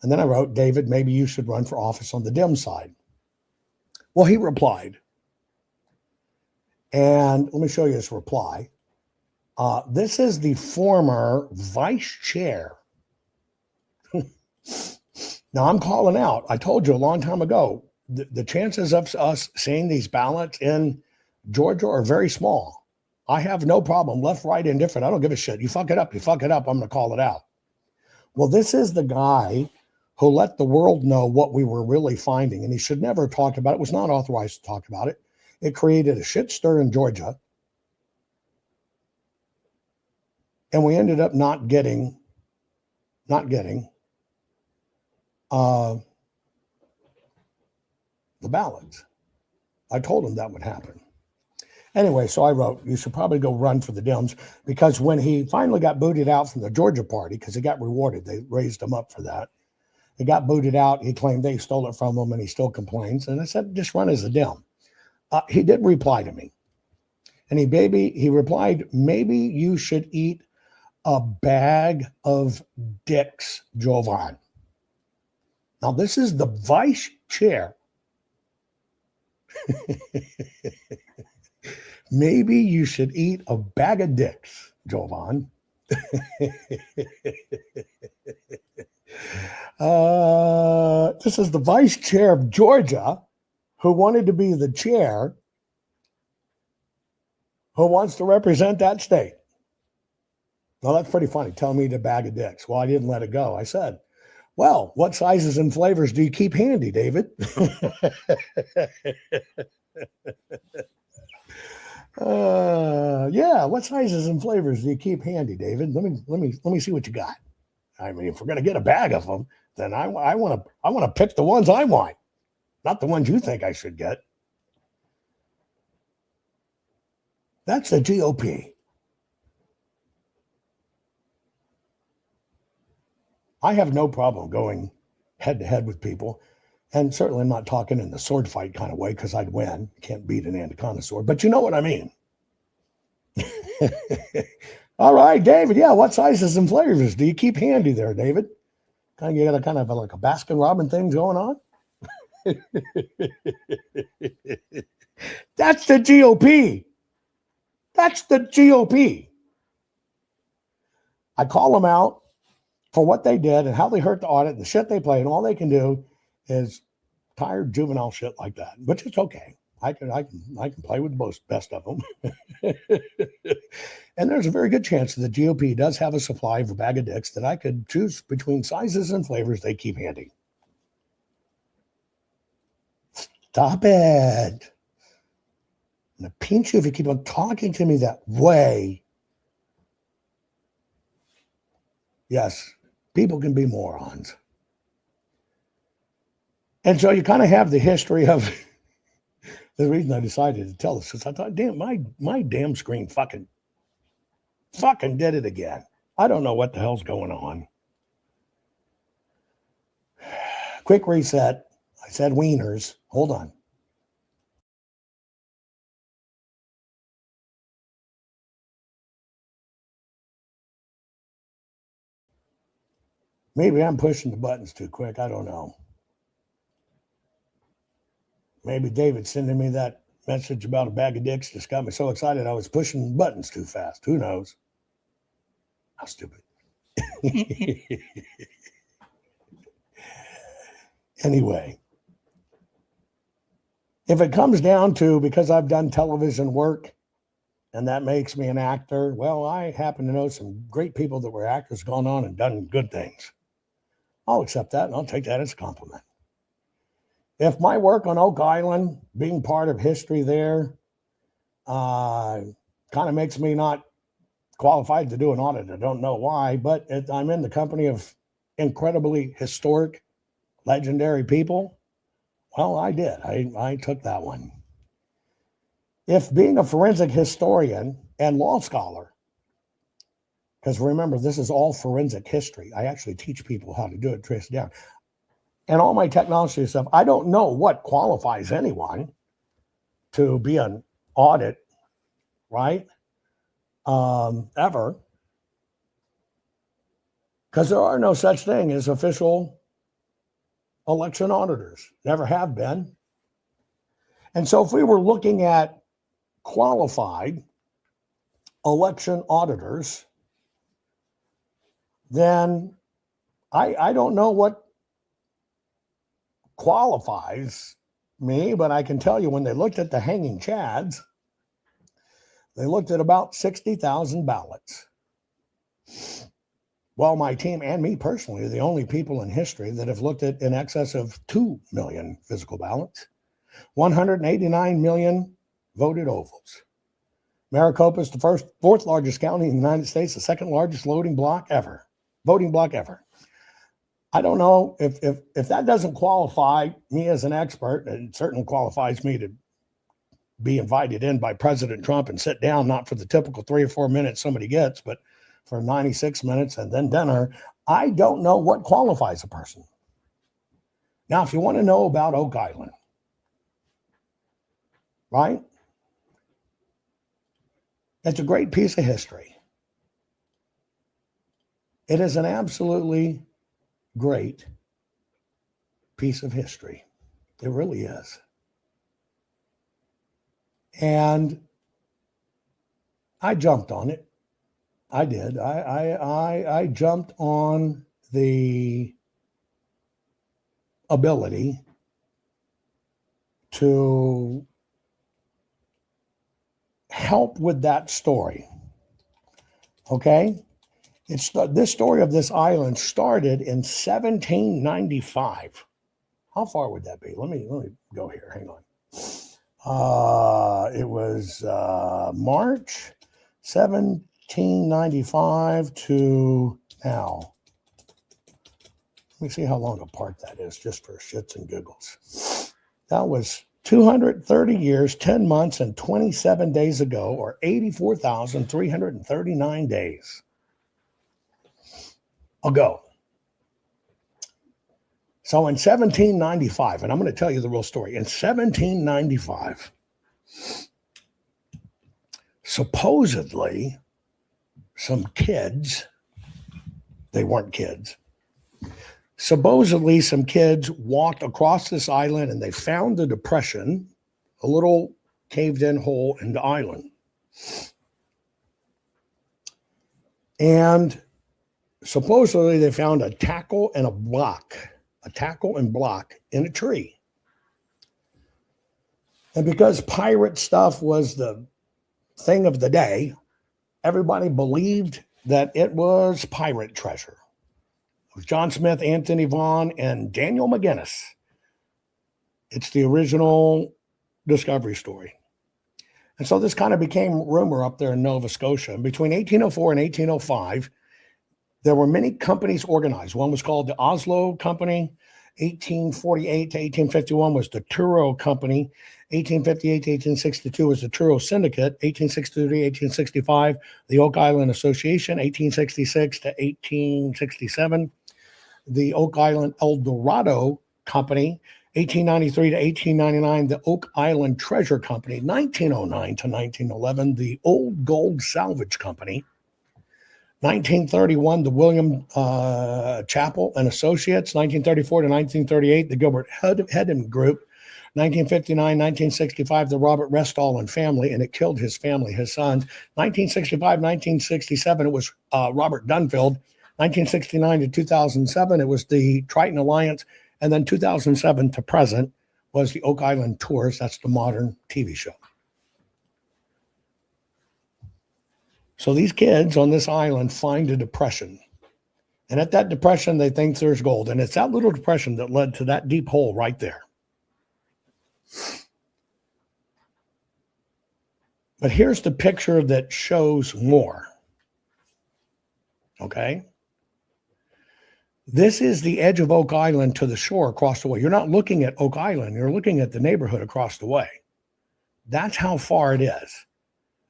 And then I wrote, David, maybe you should run for office on the Dem side. Well, he replied. And let me show you his reply. This is the former vice chair. Now I'm calling out. I told you a long time ago, the chances of us seeing these ballots in Georgia are very small. I have no problem, left, right, indifferent. I don't give a shit. You fuck it up, I'm going to call it out. Well, this is the guy who let the world know what we were really finding, and he should never have talked about it. Was not authorized to talk about it. It created a shit stir in Georgia. And we ended up not getting the ballots. I told him that would happen. Anyway, so I wrote, you should probably go run for the Dems, because when he finally got booted out from the Georgia party, because he got rewarded, they raised him up for that. He got booted out. He claimed they stole it from him, and he still complains. And I said, just run as a Dem. He did reply to me. And he replied, maybe you should eat a bag of dicks, Jovan. Now, this is the vice chair. Maybe you should eat a bag of dicks, Jovan. This is the vice chair of Georgia, who wanted to be the chair, who wants to represent that state. Well, that's pretty funny. Tell me to bag of dicks. Well, I didn't let it go. I said, well, what sizes and flavors do you keep handy, David? Yeah, what sizes and flavors do you keep handy, David? Let me see what you got. I mean, if we're gonna get a bag of them, then I want to pick the ones I want, not the ones you think I should get. That's the GOP. I have no problem going head to head with people. And certainly I'm not talking in the sword fight kind of way, because I'd win. Can't beat an anaconda sword, but you know what I mean. All right, David. Yeah, what sizes and flavors do you keep handy there, David? You got a kind of like a Baskin Robbins thing going on. That's the GOP. That's the GOP. I call them out for what they did and how they hurt the audit and the shit they played, and all they can do is tired juvenile shit like that, which is okay. I can play with the best of them. And there's a very good chance that the GOP does have a supply of a bag of dicks that I could choose between sizes and flavors they keep handy. Stop it. I'm going to pinch you if you keep on talking to me that way. Yes, people can be morons. And so you kind of have the history of the reason I decided to tell this is I thought, damn, my damn screen fucking did it again. I don't know what the hell's going on. Quick reset. I said wieners. Hold on. Maybe I'm pushing the buttons too quick. I don't know. Maybe David sending me that message about a bag of dicks just got me so excited I was pushing buttons too fast. Who knows? How stupid. Anyway, if it comes down to, because I've done television work and that makes me an actor. Well, I happen to know some great people that were actors gone on and done good things. I'll accept that and I'll take that as a compliment. If my work on Oak Island, being part of history there, kind of makes me not qualified to do an audit, I don't know why, but I'm in the company of incredibly historic, legendary people. Well, I did. I took that one. If being a forensic historian and law scholar, because remember, this is all forensic history. I actually teach people how to do it, trace it down. And all my technology stuff, I don't know what qualifies anyone to be an audit, right? Ever. Because there are no such thing as official election auditors. Never have been. And so if we were looking at qualified election auditors, then I don't know what qualifies me, but I can tell you when they looked at the hanging chads, they looked at about 60,000 ballots. Well, my team and me personally are the only people in history that have looked at in excess of 2 million physical ballots, 189 million voted ovals. Maricopa is the fourth largest county in the United States, the second largest voting block ever. I don't know if that doesn't qualify me as an expert. It certainly qualifies me to be invited in by President Trump and sit down, not for the typical 3 or 4 minutes somebody gets, but for 96 minutes and then dinner. I don't know what qualifies a person. Now, if you want to know about Oak Island, right? It's a great piece of history. It is an absolutely great piece of history. It really is. And I jumped on it. I did. I jumped on the ability to help with that story. Okay? This story of this island started in 1795. How far would that be? Let me go here. Hang on. It was March 1795 to now. Let me see how long apart that is, just for shits and giggles. That was 230 years, 10 months, and 27 days ago, or 84,339 days ago. So in 1795, and I'm going to tell you the real story. In 1795, supposedly some kids, they weren't kids, supposedly some kids walked across this island and they found the depression, a little caved in hole in the island. And supposedly they found a tackle and block in a tree. And because pirate stuff was the thing of the day, everybody believed that it was pirate treasure. It was John Smith, Anthony Vaughan, and Daniel McGinnis. It's the original discovery story. And so this kind of became rumor up there in Nova Scotia. And between 1804 and 1805, there were many companies organized. One was called the Oslo Company. 1848 to 1851 was the Truro Company. 1858 to 1862 was the Truro Syndicate. 1863, 1865, the Oak Island Association. 1866 to 1867, the Oak Island El Dorado Company. 1893 to 1899, the Oak Island Treasure Company. 1909 to 1911, the Old Gold Salvage Company. 1931, the William Chappell and Associates. 1934 to 1938, the Gilbert Hedden Group. 1959, 1965, the Robert Restall and family, and it killed his family, his sons. 1965, 1967, it was Robert Dunfield. 1969 to 2007, it was the Triton Alliance. And then 2007 to present was the Oak Island Tours. That's the modern TV show. So these kids on this island find a depression. And at that depression, they think there's gold. And it's that little depression that led to that deep hole right there. But here's the picture that shows more. Okay? This is the edge of Oak Island to the shore across the way. You're not looking at Oak Island. You're looking at the neighborhood across the way. That's how far it is.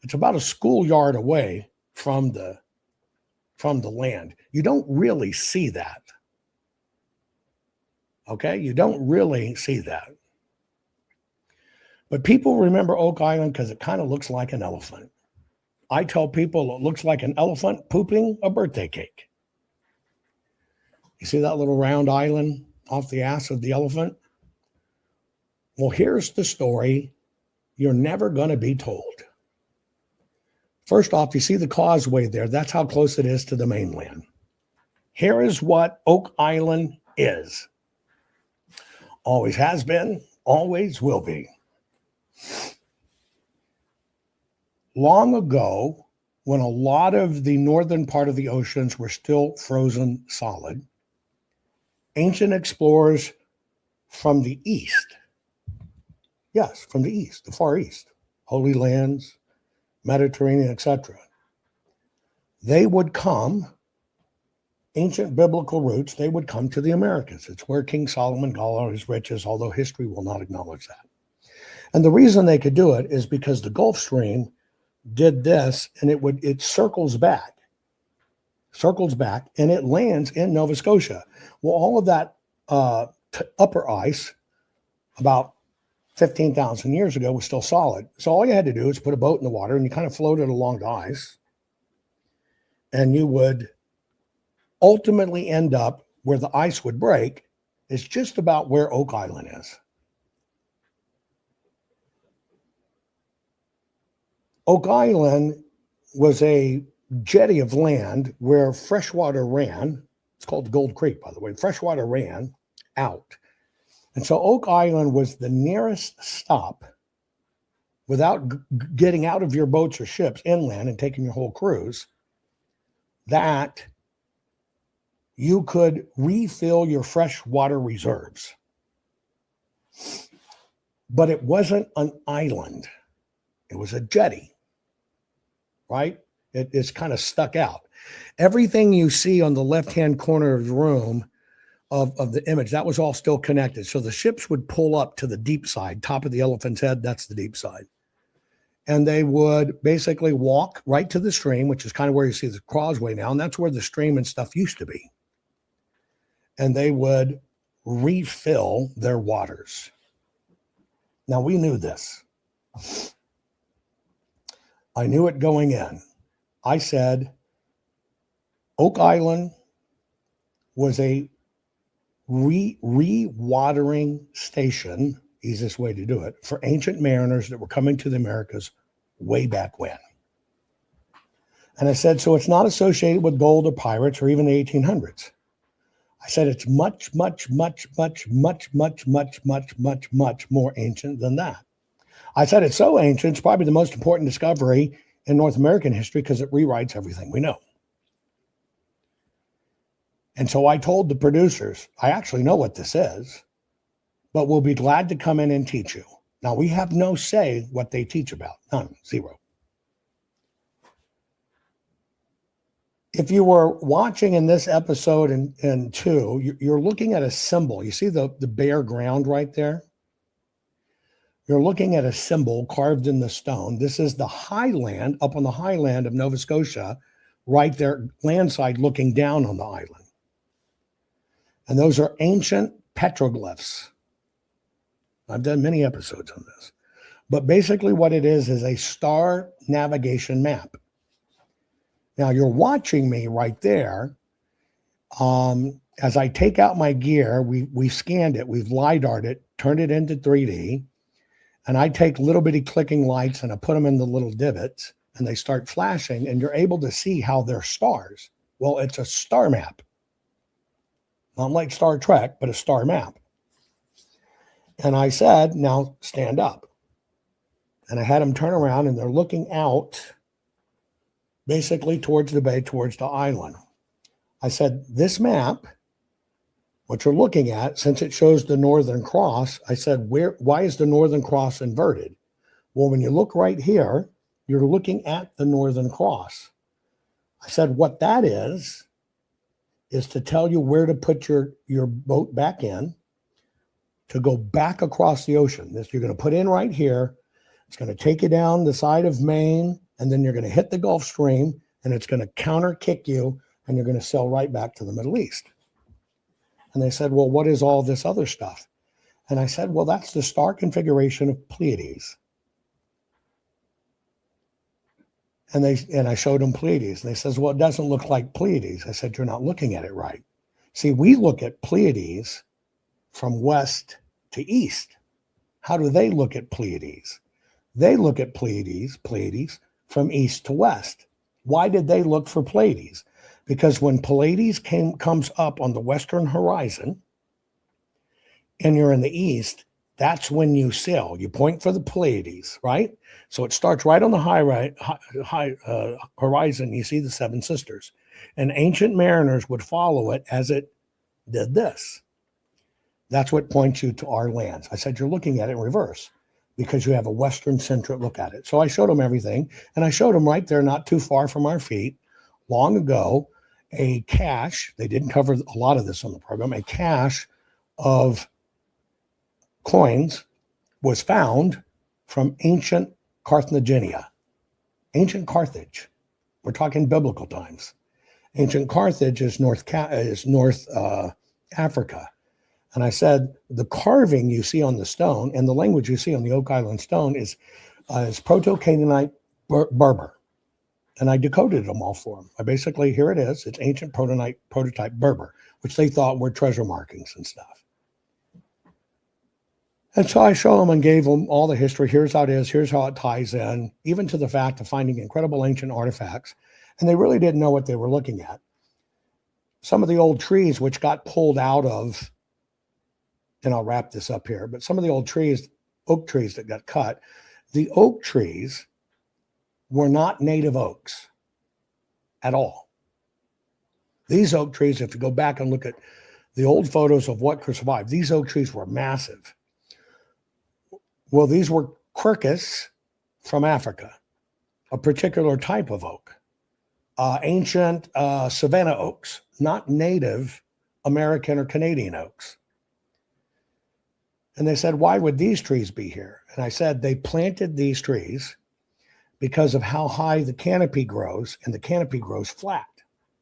It's about a schoolyard away from the land. You don't really see that. Okay? You don't really see that. But people remember Oak Island because it kind of looks like an elephant. I tell people it looks like an elephant pooping a birthday cake. You see that little round island off the ass of the elephant? Well, here's the story you're never going to be told. First off, you see the causeway there. That's how close it is to the mainland. Here is what Oak Island is. Always has been, always will be. Long ago, when a lot of the northern part of the oceans were still frozen solid, ancient explorers from the east, yes, from the east, the Far East, Holy Lands, Mediterranean, etc., they would come, ancient biblical roots, they would come to the Americas. It's where King Solomon got all his riches, although history will not acknowledge that. And the reason they could do it is because the Gulf Stream did this, and it circles back, and it lands in Nova Scotia. Well, all of that upper ice, about 15,000 years ago, was still solid. So all you had to do is put a boat in the water, and you kind of floated along the ice, and you would ultimately end up where the ice would break. Is just about where Oak Island is. Oak Island was a jetty of land where freshwater ran. It's called Gold Creek, by the way. Freshwater ran out. And so Oak Island was the nearest stop without getting out of your boats or ships inland and taking your whole cruise that you could refill your freshwater reserves. But it wasn't an island. It was a jetty, right? It's kind of stuck out. Everything you see on the left-hand corner of the room of the image, that was all still connected. So the ships would pull up to the deep side, top of the elephant's head, that's the deep side. And they would basically walk right to the stream, which is kind of where you see the causeway now, and that's where the stream and stuff used to be. And they would refill their waters. Now, we knew this. I knew it going in. I said, Oak Island was a re-watering station, easiest way to do it, for ancient mariners that were coming to the Americas way back when. And I said, so it's not associated with gold or pirates or even the 1800s. I said, it's much, much, much, much, much, much, much, much, much, much more ancient than that. I said, it's so ancient, it's probably the most important discovery in North American history because it rewrites everything we know. And so I told the producers, I actually know what this is, but we'll be glad to come in and teach you. Now, we have no say what they teach about. None, zero. If you were watching in this episode and two, you're looking at a symbol. You see the bare ground right there? You're looking at a symbol carved in the stone. This is the highland, up on the highland of Nova Scotia, right there, landside looking down on the island. And those are ancient petroglyphs. I've done many episodes on this. But basically what it is a star navigation map. Now you're watching me right there. As I take out my gear, we scanned it, we've LiDAR'd it, turned it into 3D, and I take little bitty clicking lights and I put them in the little divots and they start flashing and you're able to see how they're stars. Well, it's a star map. Not like Star Trek, but a star map. And I said, now stand up. And I had them turn around and they're looking out basically towards the bay, towards the island. I said, this map, what you're looking at, since it shows the Northern Cross, I said, why is the Northern Cross inverted? Well, when you look right here, you're looking at the Northern Cross. I said, what that is to tell you where to put your boat back in, to go back across the ocean. This you're going to put in right here. It's going to take you down the side of Maine, and then you're going to hit the Gulf Stream, and it's going to counter kick you, and you're going to sail right back to the Middle East. And they said, well, what is all this other stuff? And I said, well, that's the star configuration of Pleiades. And I showed them Pleiades. And they says, well, it doesn't look like Pleiades. I said, you're not looking at it right. See, we look at Pleiades from west to east. How do they look at Pleiades? They look at Pleiades from east to west. Why did they look for Pleiades? Because when Pleiades comes up on the western horizon and you're in the east, that's when you sail. You point for the Pleiades, right? So it starts right on the high horizon. You see the Seven Sisters. And ancient mariners would follow it as it did this. That's what points you to our lands. I said, you're looking at it in reverse because you have a western-centric look at it. So I showed them everything, and I showed them right there, not too far from our feet, long ago, a cache. They didn't cover a lot of this on the program. A cache of coins was found from ancient Carthagena, ancient Carthage. We're talking biblical times. Ancient Carthage is North Africa. And I said, the carving you see on the stone and the language you see on the Oak Island stone is Proto-Canaanite Berber. And I decoded them all for them. I basically, here it is. It's ancient prototype Berber, which they thought were treasure markings and stuff. And so I showed them and gave them all the history. Here's how it is. Here's how it ties in, even to the fact of finding incredible ancient artifacts. And they really didn't know what they were looking at. Some of the old trees, which got pulled out of, and I'll wrap this up here, but some of the old trees, oak trees that got cut, the oak trees were not native oaks at all. These oak trees, if you go back and look at the old photos of what survived, these oak trees were massive. Well, these were quercus from Africa, a particular type of oak, ancient savanna oaks, not native American or Canadian oaks. And they said, why would these trees be here? And I said, they planted these trees because of how high the canopy grows, and the canopy grows flat.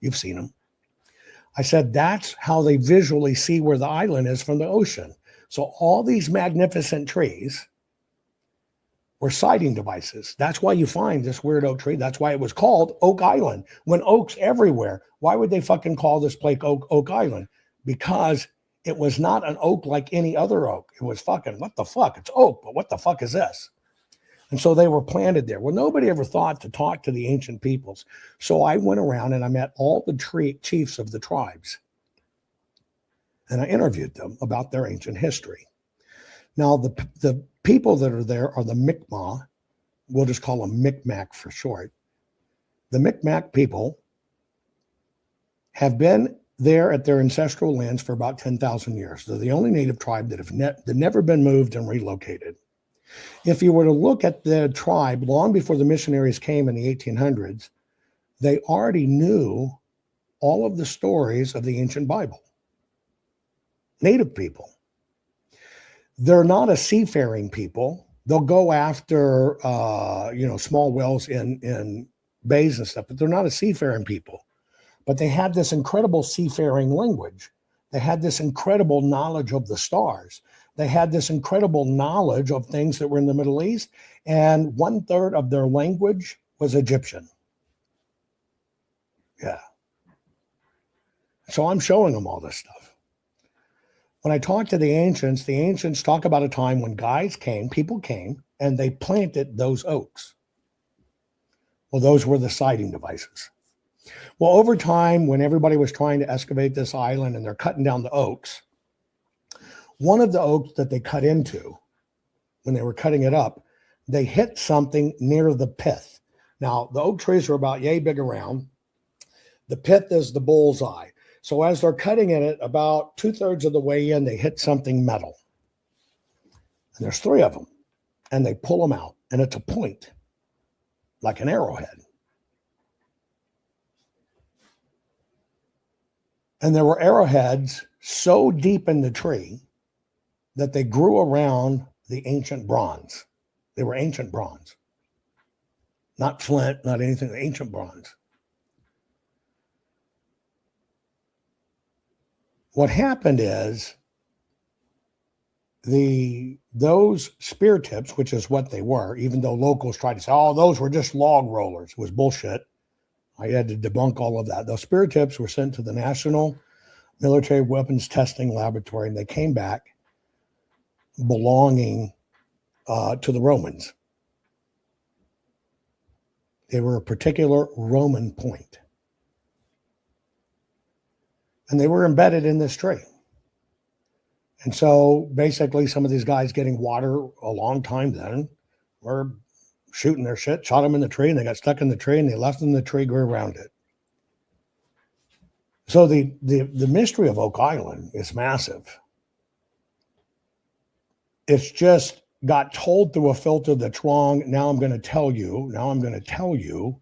You've seen them. I said, that's how they visually see where the island is from the ocean. So all these magnificent trees were sighting devices. That's why you find this weird oak tree. That's why it was called Oak Island. When oaks everywhere, why would they fucking call this place Oak Island? Because it was not an oak like any other oak. It was fucking, what the fuck? It's oak, but what the fuck is this? And so they were planted there. Well, nobody ever thought to talk to the ancient peoples. So I went around and I met all the chiefs of the tribes. And I interviewed them about their ancient history. Now, the people that are there are the Mi'kmaq. We'll just call them Micmac for short. The Micmac people have been there at their ancestral lands for about 10,000 years. They're the only native tribe that have never been moved and relocated. If you were to look at the tribe long before the missionaries came in the 1800s, they already knew all of the stories of the ancient Bible. Native people. They're not a seafaring people. They'll go after, small whales in bays and stuff, but they're not a seafaring people. But they had this incredible seafaring language. They had this incredible knowledge of the stars. They had this incredible knowledge of things that were in the Middle East, and 1/3 of their language was Egyptian. Yeah. So I'm showing them all this stuff. When I talk to the ancients talk about a time when people came, and they planted those oaks. Well, those were the sighting devices. Well, over time, when everybody was trying to excavate this island and they're cutting down the oaks, one of the oaks that they cut into, when they were cutting it up, they hit something near the pith. Now, the oak trees are about yay big around. The pith is the bullseye. So as they're cutting in it, about 2/3 of the way in, they hit something metal. And there's 3 of them. And they pull them out. And it's a point, like an arrowhead. And there were arrowheads so deep in the tree that they grew around the ancient bronze. They were ancient bronze. Not flint, not anything, ancient bronze. What happened is those spear tips, which is what they were, even though locals tried to say, oh, those were just log rollers, was bullshit. I had to debunk all of that. Those spear tips were sent to the National Military Weapons Testing Laboratory, and they came back belonging to the Romans. They were a particular Roman point. And they were embedded in this tree. And so basically some of these guys getting water a long time then were shooting their shit, shot them in the tree, and they got stuck in the tree, and they left them in the tree, grew around it. So the mystery of Oak Island is massive. It's just got told through a filter that's wrong. Now I'm going to tell you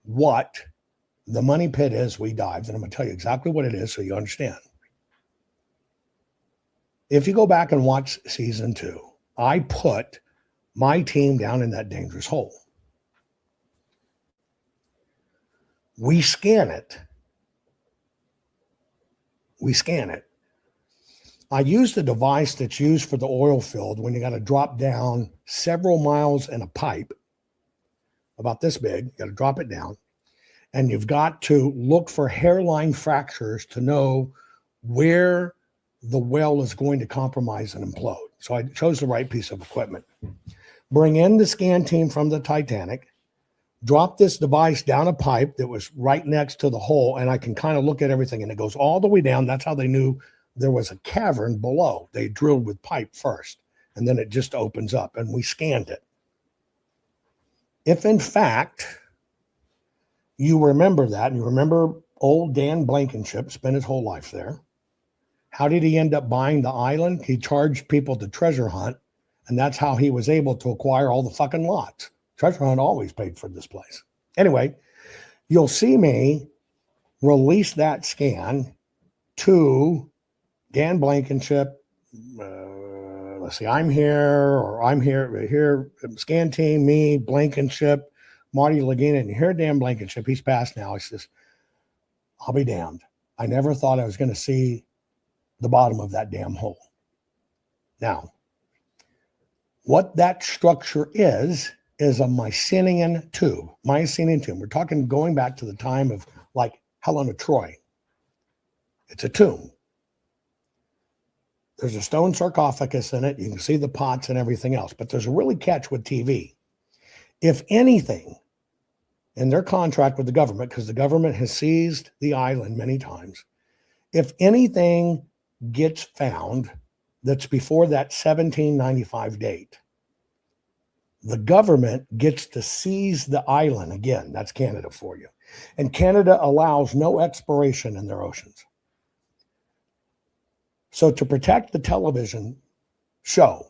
what the money pit is we dived, and I'm going to tell you exactly what it is so you understand. If you go back and watch season 2, I put my team down in that dangerous hole. We scan it. I use the device that's used for the oil field when you got to drop down several miles in a pipe, about this big, you got to drop it down, and you've got to look for hairline fractures to know where the well is going to compromise and implode. So I chose the right piece of equipment. Bring in the scan team from the Titanic, drop this device down a pipe that was right next to the hole, and I can kind of look at everything, and it goes all the way down. That's how they knew there was a cavern below. They drilled with pipe first, and then it just opens up, and we scanned it. If in fact you remember that, and you remember old Dan Blankenship spent his whole life there, how did he end up buying the island? He charged people to treasure hunt, and that's how he was able to acquire all the fucking lots. Treasure hunt always paid for this place. Anyway, you'll see me release that scan to Dan Blankenship. Let's see, I'm here, scan team, me, Blankenship, Marty Lagina, and here Dan Blankenship, he's passed now. He says, I'll be damned. I never thought I was going to see the bottom of that damn hole. Now, what that structure is a Mycenaean tomb. We're talking going back to the time of like Helen of Troy. It's a tomb. There's a stone sarcophagus in it. You can see the pots and everything else. But there's a really catch with TV. If anything, in their contract with the government, because the government has seized the island many times, if anything gets found that's before that 1795 date, the government gets to seize the island again. That's Canada for you. And Canada allows no exploration in their oceans. So to protect the television show,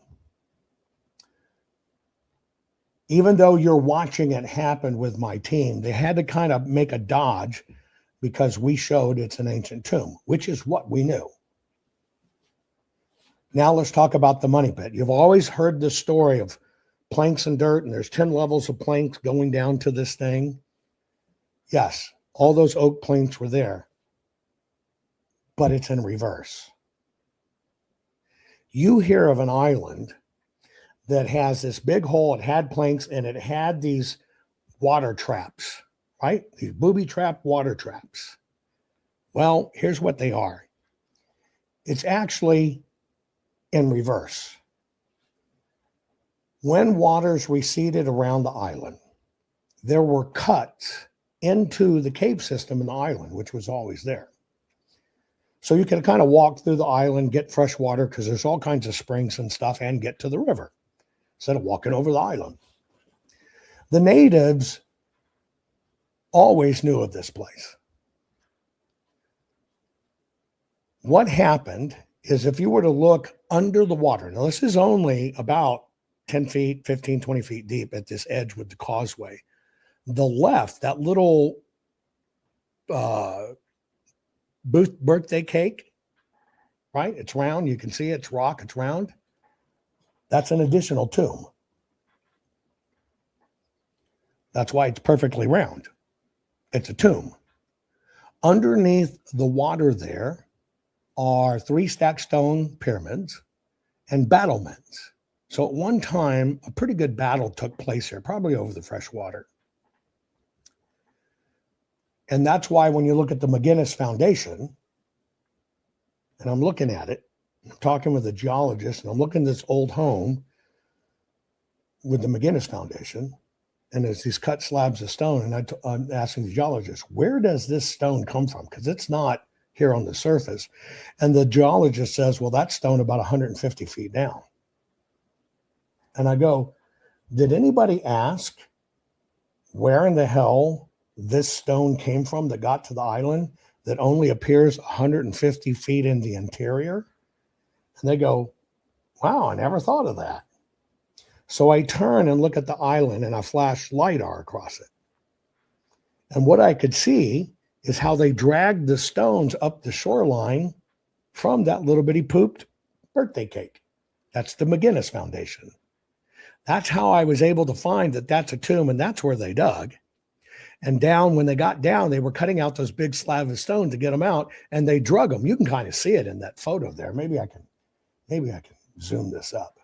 even though you're watching it happen with my team, they had to kind of make a dodge because we showed it's an ancient tomb, which is what we knew. Now let's talk about the money pit. You've always heard this story of planks and dirt, and there's 10 levels of planks going down to this thing. Yes, all those oak planks were there, but it's in reverse. You hear of an island that has this big hole, it had planks, and it had these water traps, right? These booby trap water traps. Well, here's what they are. It's actually in reverse. When waters receded around the island, there were cuts into the cave system in the island, which was always there. So you can kind of walk through the island, get fresh water, because there's all kinds of springs and stuff, and get to the river instead of walking over the island. The natives always knew of this place. What happened is if you were to look under the water, now this is only about 10 feet, 15, 20 feet deep at this edge with the causeway. The left, that little birthday cake, right? It's round. You can see it's rock. It's round. That's an additional tomb. That's why it's perfectly round. It's a tomb. Underneath the water there are 3 stacked stone pyramids and battlements. So at one time, a pretty good battle took place here, probably over the fresh water. And that's why when you look at the McGinnis Foundation, and I'm looking at it, I'm talking with a geologist, and I'm looking at this old home with the McGinnis Foundation, and there's these cut slabs of stone, and I'm asking the geologist, where does this stone come from? Because it's not here on the surface. And the geologist says, well, that stone about 150 feet down. And I go, did anybody ask where in the hell this stone came from that got to the island that only appears 150 feet in the interior? And they go, wow, I never thought of that. So I turn and look at the island and I flash LiDAR across it. And what I could see is how they dragged the stones up the shoreline from that little bitty pooped birthday cake. That's the McGinnis Foundation. That's how I was able to find that that's a tomb, and that's where they dug. And down, when they got down, they were cutting out those big slabs of stone to get them out, and they drug them. You can kind of see it in that photo there. Maybe I can zoom this up.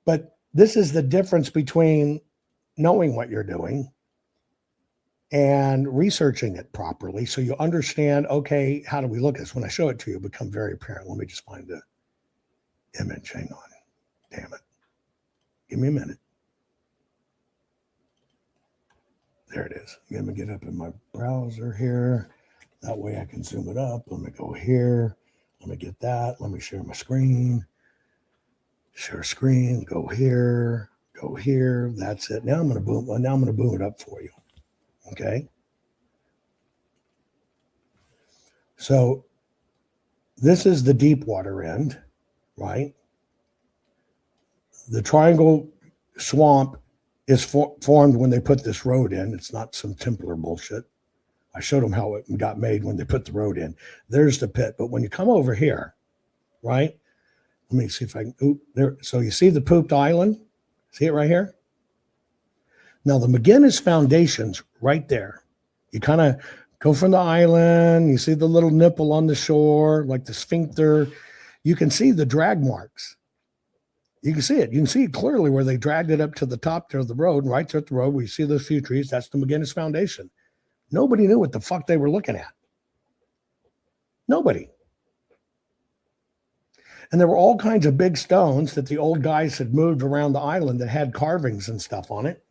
But this is the difference between knowing what you're doing and researching it properly so you understand, okay, how do we look at this? When I show it to you, it'll become very apparent. Let me just find the image. Hang on. Damn it. Give me a minute. There it is. Let me get up in my browser here. That way I can zoom it up. Let me go here. Let me get that. Let me share my screen. Share screen. Go here. Go here. That's it. Now I'm going to boom it up for you. Okay. So this is the deep water end, right? The triangle swamp is formed when they put this road in. It's not some Templar bullshit. I showed them how it got made when they put the road in. There's the pit. But when you come over here, right? Let me see if I can. There. So you see the pooped island? See it right here? Now the McGinnis Foundation's right there. You kind of go from the island. You see the little nipple on the shore, like the sphincter. You can see the drag marks. You can see it. You can see it clearly where they dragged it up to the top of the road, right there at the road where you see those few trees. That's the McGinnis Foundation. Nobody knew what the fuck they were looking at. Nobody. And there were all kinds of big stones that the old guys had moved around the island that had carvings and stuff on it.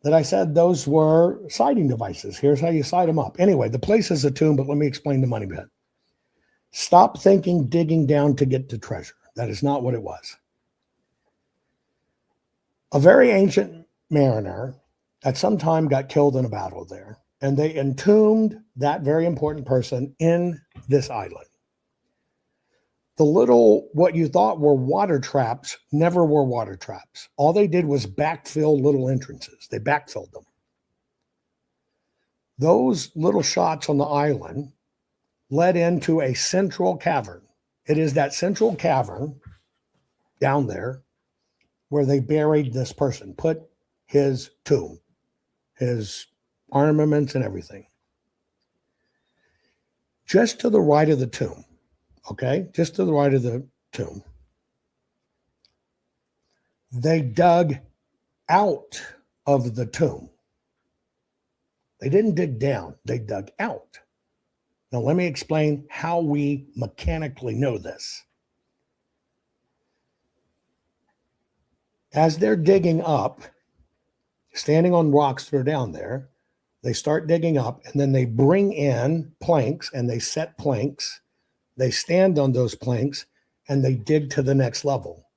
That I said those were sighting devices. Here's how you sight them up. Anyway, the place is a tomb, but let me explain the money bit. Stop thinking digging down to get to treasure. That is not what it was. A very ancient mariner at some time got killed in a battle there, and they entombed that very important person in this island. The little, what you thought were water traps, never were water traps. All they did was backfill little entrances. They backfilled them. Those little shots on the island led into a central cavern. It is that central cavern down there where they buried this person, put his tomb, his armaments and everything. Just to the right of the tomb, okay? Just to the right of the tomb. They dug out of the tomb. They didn't dig down, they dug out. Now, let me explain how we mechanically know this. As they're digging up, standing on rocks that are down there, they start digging up and then they bring in planks and they set planks. They stand on those planks and they dig to the next level.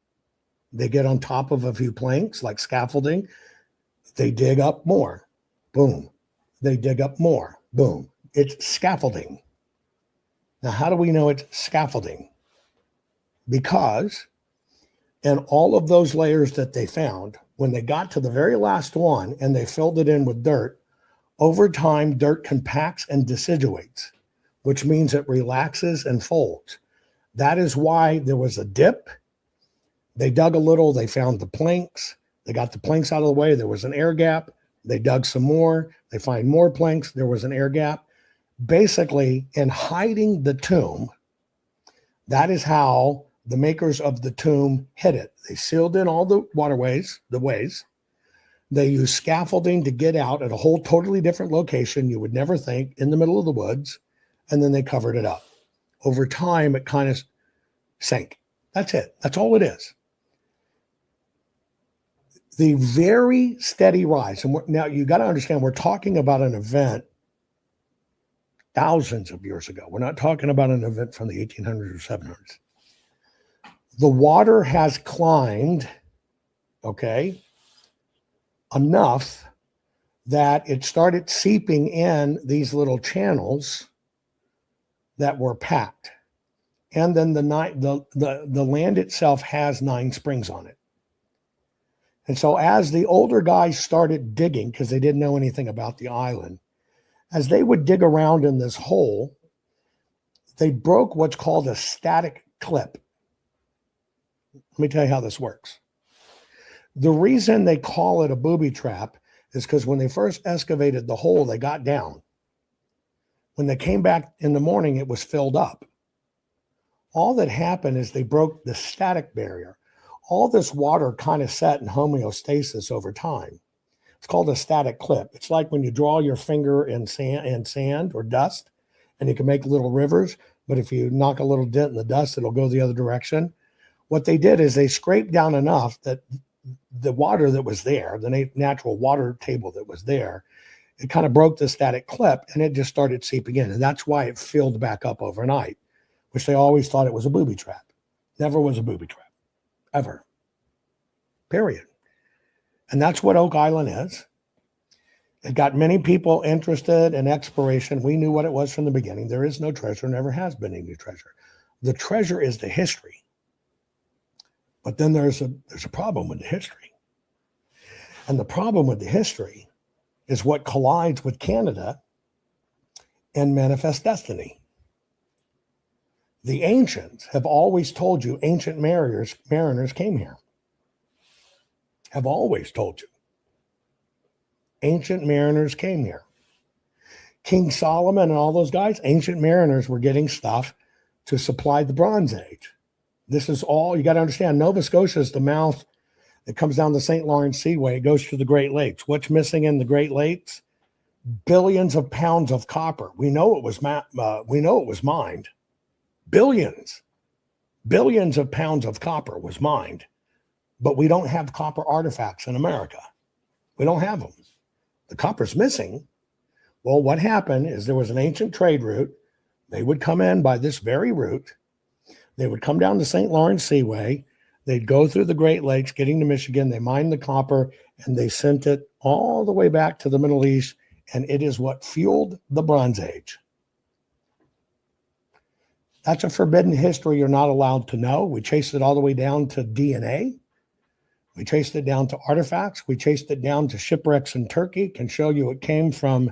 They get on top of a few planks like scaffolding. They dig up more. Boom. They dig up more. Boom. It's scaffolding. Now, how do we know it's scaffolding? Because in all of those layers that they found, when they got to the very last one and they filled it in with dirt, over time, dirt compacts and deciduates, which means it relaxes and folds. That is why there was a dip. They dug a little, they found the planks. They got the planks out of the way. There was an air gap. They dug some more. They find more planks. There was an air gap. Basically, in hiding the tomb, that is how the makers of the tomb hid it. They sealed in all the waterways, the ways. They used scaffolding to get out at a whole totally different location you would never think, in the middle of the woods, and then they covered it up. Over time, it kind of sank. That's it. That's all it is. The very steady rise, and now you got to understand, we're talking about an event thousands of years ago. We're not talking about an event from the 1800s or 700s. The water has climbed, okay, enough that it started seeping in these little channels that were packed. And then the land itself has 9 springs on it. And so as the older guys started digging, because they didn't know anything about the island, as they would dig around in this hole, they broke what's called a static clip. Let me tell you how this works. The reason they call it a booby trap is because when they first excavated the hole, they got down. When they came back in the morning, it was filled up. All that happened is they broke the static barrier. All this water kind of set in homeostasis over time. It's called a static clip. It's like when you draw your finger in sand or dust, and you can make little rivers, but if you knock a little dent in the dust, it'll go the other direction. What they did is they scraped down enough that the water that was there, the natural water table that was there, it kind of broke the static clip and it just started seeping in. And that's why it filled back up overnight, which they always thought it was a booby trap. Never was a booby trap, ever, period. And that's what Oak Island is. It got many people interested in exploration. We knew what it was from the beginning. There is no treasure, never has been any treasure. The treasure is the history. But then there's a problem with the history. And the problem with the history is what collides with Canada and Manifest Destiny. The ancients have always told you ancient mariners came here. Have always told you. Ancient mariners came here. King Solomon and all those guys, ancient mariners were getting stuff to supply the Bronze Age. This is all, you got to understand, Nova Scotia is the mouth that comes down the St. Lawrence Seaway. It goes to the Great Lakes. What's missing in the Great Lakes? Billions of pounds of copper. We know it was mined. Billions of pounds of copper was mined. But we don't have copper artifacts in America. We don't have them. The copper's missing. Well, what happened is there was an ancient trade route. They would come in by this very route. They would come down the St. Lawrence Seaway. They'd go through the Great Lakes, getting to Michigan. They mined the copper, and they sent it all the way back to the Middle East, and it is what fueled the Bronze Age. That's a forbidden history you're not allowed to know. We chased it all the way down to DNA. We chased it down to artifacts. We chased it down to shipwrecks in Turkey. Can show you it came from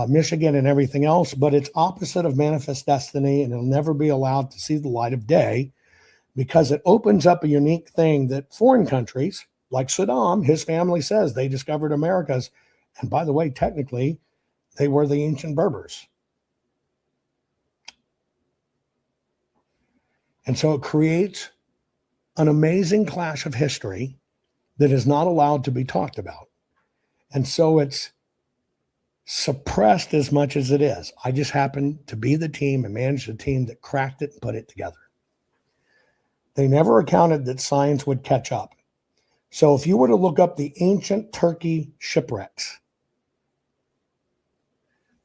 Michigan and everything else, but it's opposite of Manifest Destiny, and it'll never be allowed to see the light of day because it opens up a unique thing that foreign countries, like Saddam, his family says they discovered Americas. And by the way, technically, they were the ancient Berbers. And so it creates an amazing clash of history that is not allowed to be talked about. And so it's suppressed as much as it is. I just happened to be the team and manage the team that cracked it and put it together. They never accounted that science would catch up. So if you were to look up the ancient Turkey shipwrecks,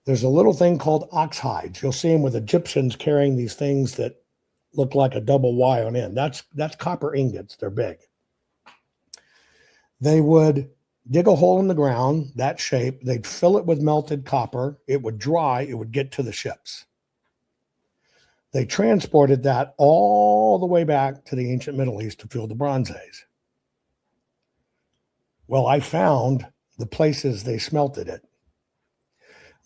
there's a little thing called ox hides. You'll see them with Egyptians carrying these things that look like a double Y on end. That's copper ingots. They're big. They would dig a hole in the ground, that shape. They'd fill it with melted copper. It would dry. It would get to the ships. They transported that all the way back to the ancient Middle East to fuel the Bronze Age. Well, I found the places they smelted it.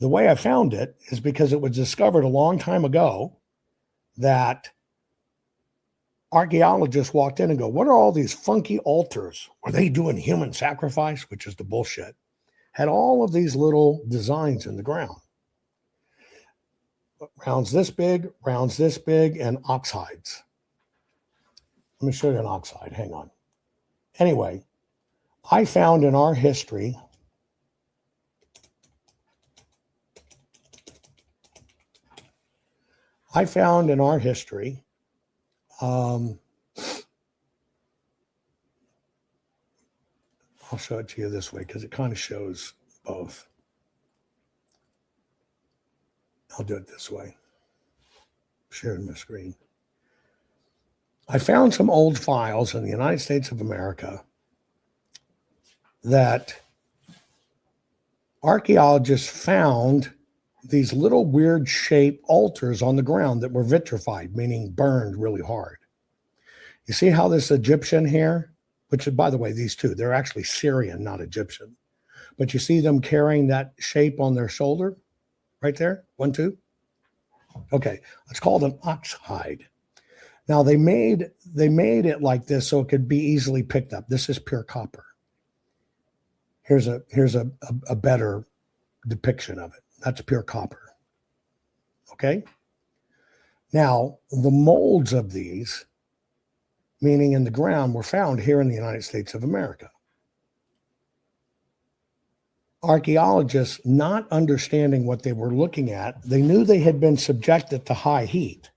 The way I found it is because it was discovered a long time ago that archaeologists walked in and go, what are all these funky altars? Were they doing human sacrifice? Which is the bullshit. Had all of these little designs in the ground. Rounds this big, and ox hides. Let me show you an ox hide. Hang on. Anyway, I found in our history I'll show it to you this way because it kind of shows both. I'll do it this way. Sharing my screen. I found some old files in the United States of America that archaeologists found these little weird shaped altars on the ground that were vitrified, meaning burned really hard. You see how this Egyptian here, which is, by the way, these two, they're actually Syrian, not Egyptian. But you see them carrying that shape on their shoulder right there? 1, 2. Okay, it's called an ox hide. Now they made it like this so it could be easily picked up. This is pure copper. Here's a better depiction of it. That's pure copper. Okay? Now, the molds of these, meaning in the ground, were found here in the United States of America. Archaeologists, not understanding what they were looking at, they knew they had been subjected to high heat.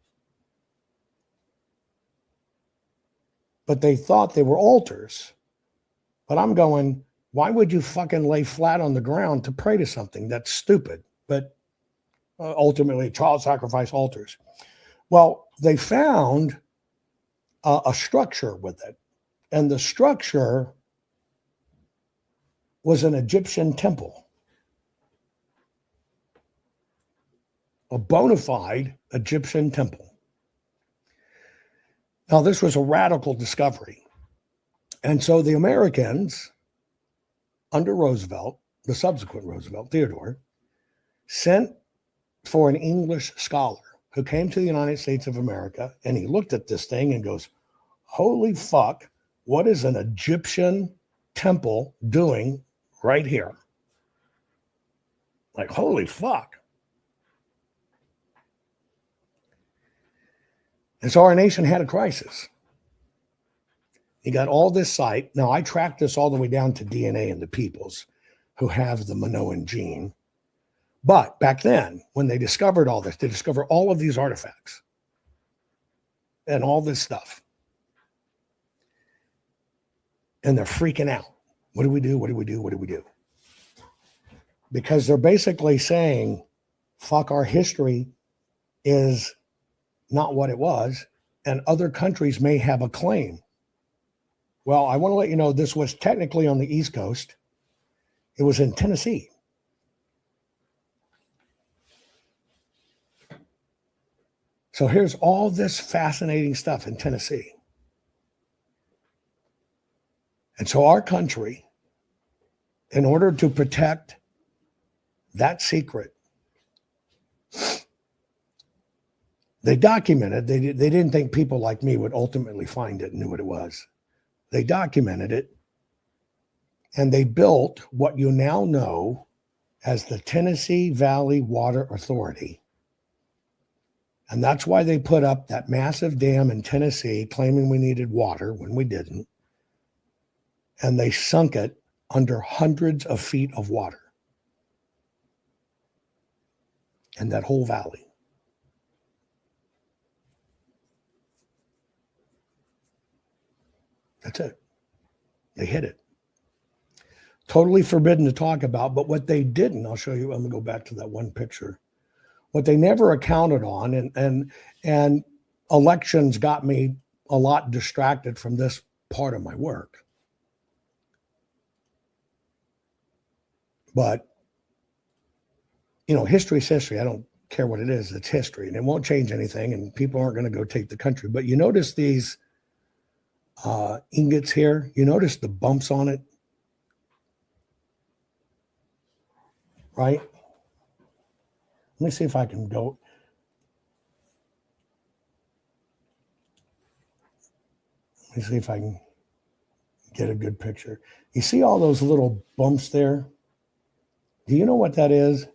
But they thought they were altars. But I'm going, why would you fucking lay flat on the ground to pray to something? That's stupid. But ultimately, child sacrifice altars. Well, they found a structure with it. And the structure was an Egyptian temple. A bona fide Egyptian temple. Now, this was a radical discovery. And so the Americans, under Roosevelt, the subsequent Roosevelt, Theodore, sent for an English scholar who came to the United States of America, and he looked at this thing and goes, holy fuck, what is an Egyptian temple doing right here? Like, holy fuck. And so our nation had a crisis. You got all this site. Now, I tracked this all the way down to DNA in the peoples who have the Minoan gene. But back then, when they discovered all this, they discovered all of these artifacts and all this stuff. And they're freaking out. What do we do? What do we do? What do we do? Because they're basically saying, fuck, our history is not what it was, and other countries may have a claim. Well, I want to let you know this was technically on the East Coast. It was in Tennessee. So here's all this fascinating stuff in Tennessee. And so our country, in order to protect that secret, they documented, they didn't think people like me would ultimately find it and knew what it was. They documented it, and they built what you now know as the Tennessee Valley Water Authority. And that's why they put up that massive dam in Tennessee claiming we needed water when we didn't. And they sunk it under hundreds of feet of water. And that whole valley. That's it. They hit it. Totally forbidden to talk about, but what they didn't, I'll show you, I'm gonna go back to that one picture. What they never accounted on, and elections got me a lot distracted from this part of my work. But, history's history. I don't care what it is. It's history, and it won't change anything, and people aren't going to go take the country. But you notice these ingots here? You notice the bumps on it? Right? Let me see if I can go. Let me see if I can get a good picture. You see all those little bumps there? Do you know what that is?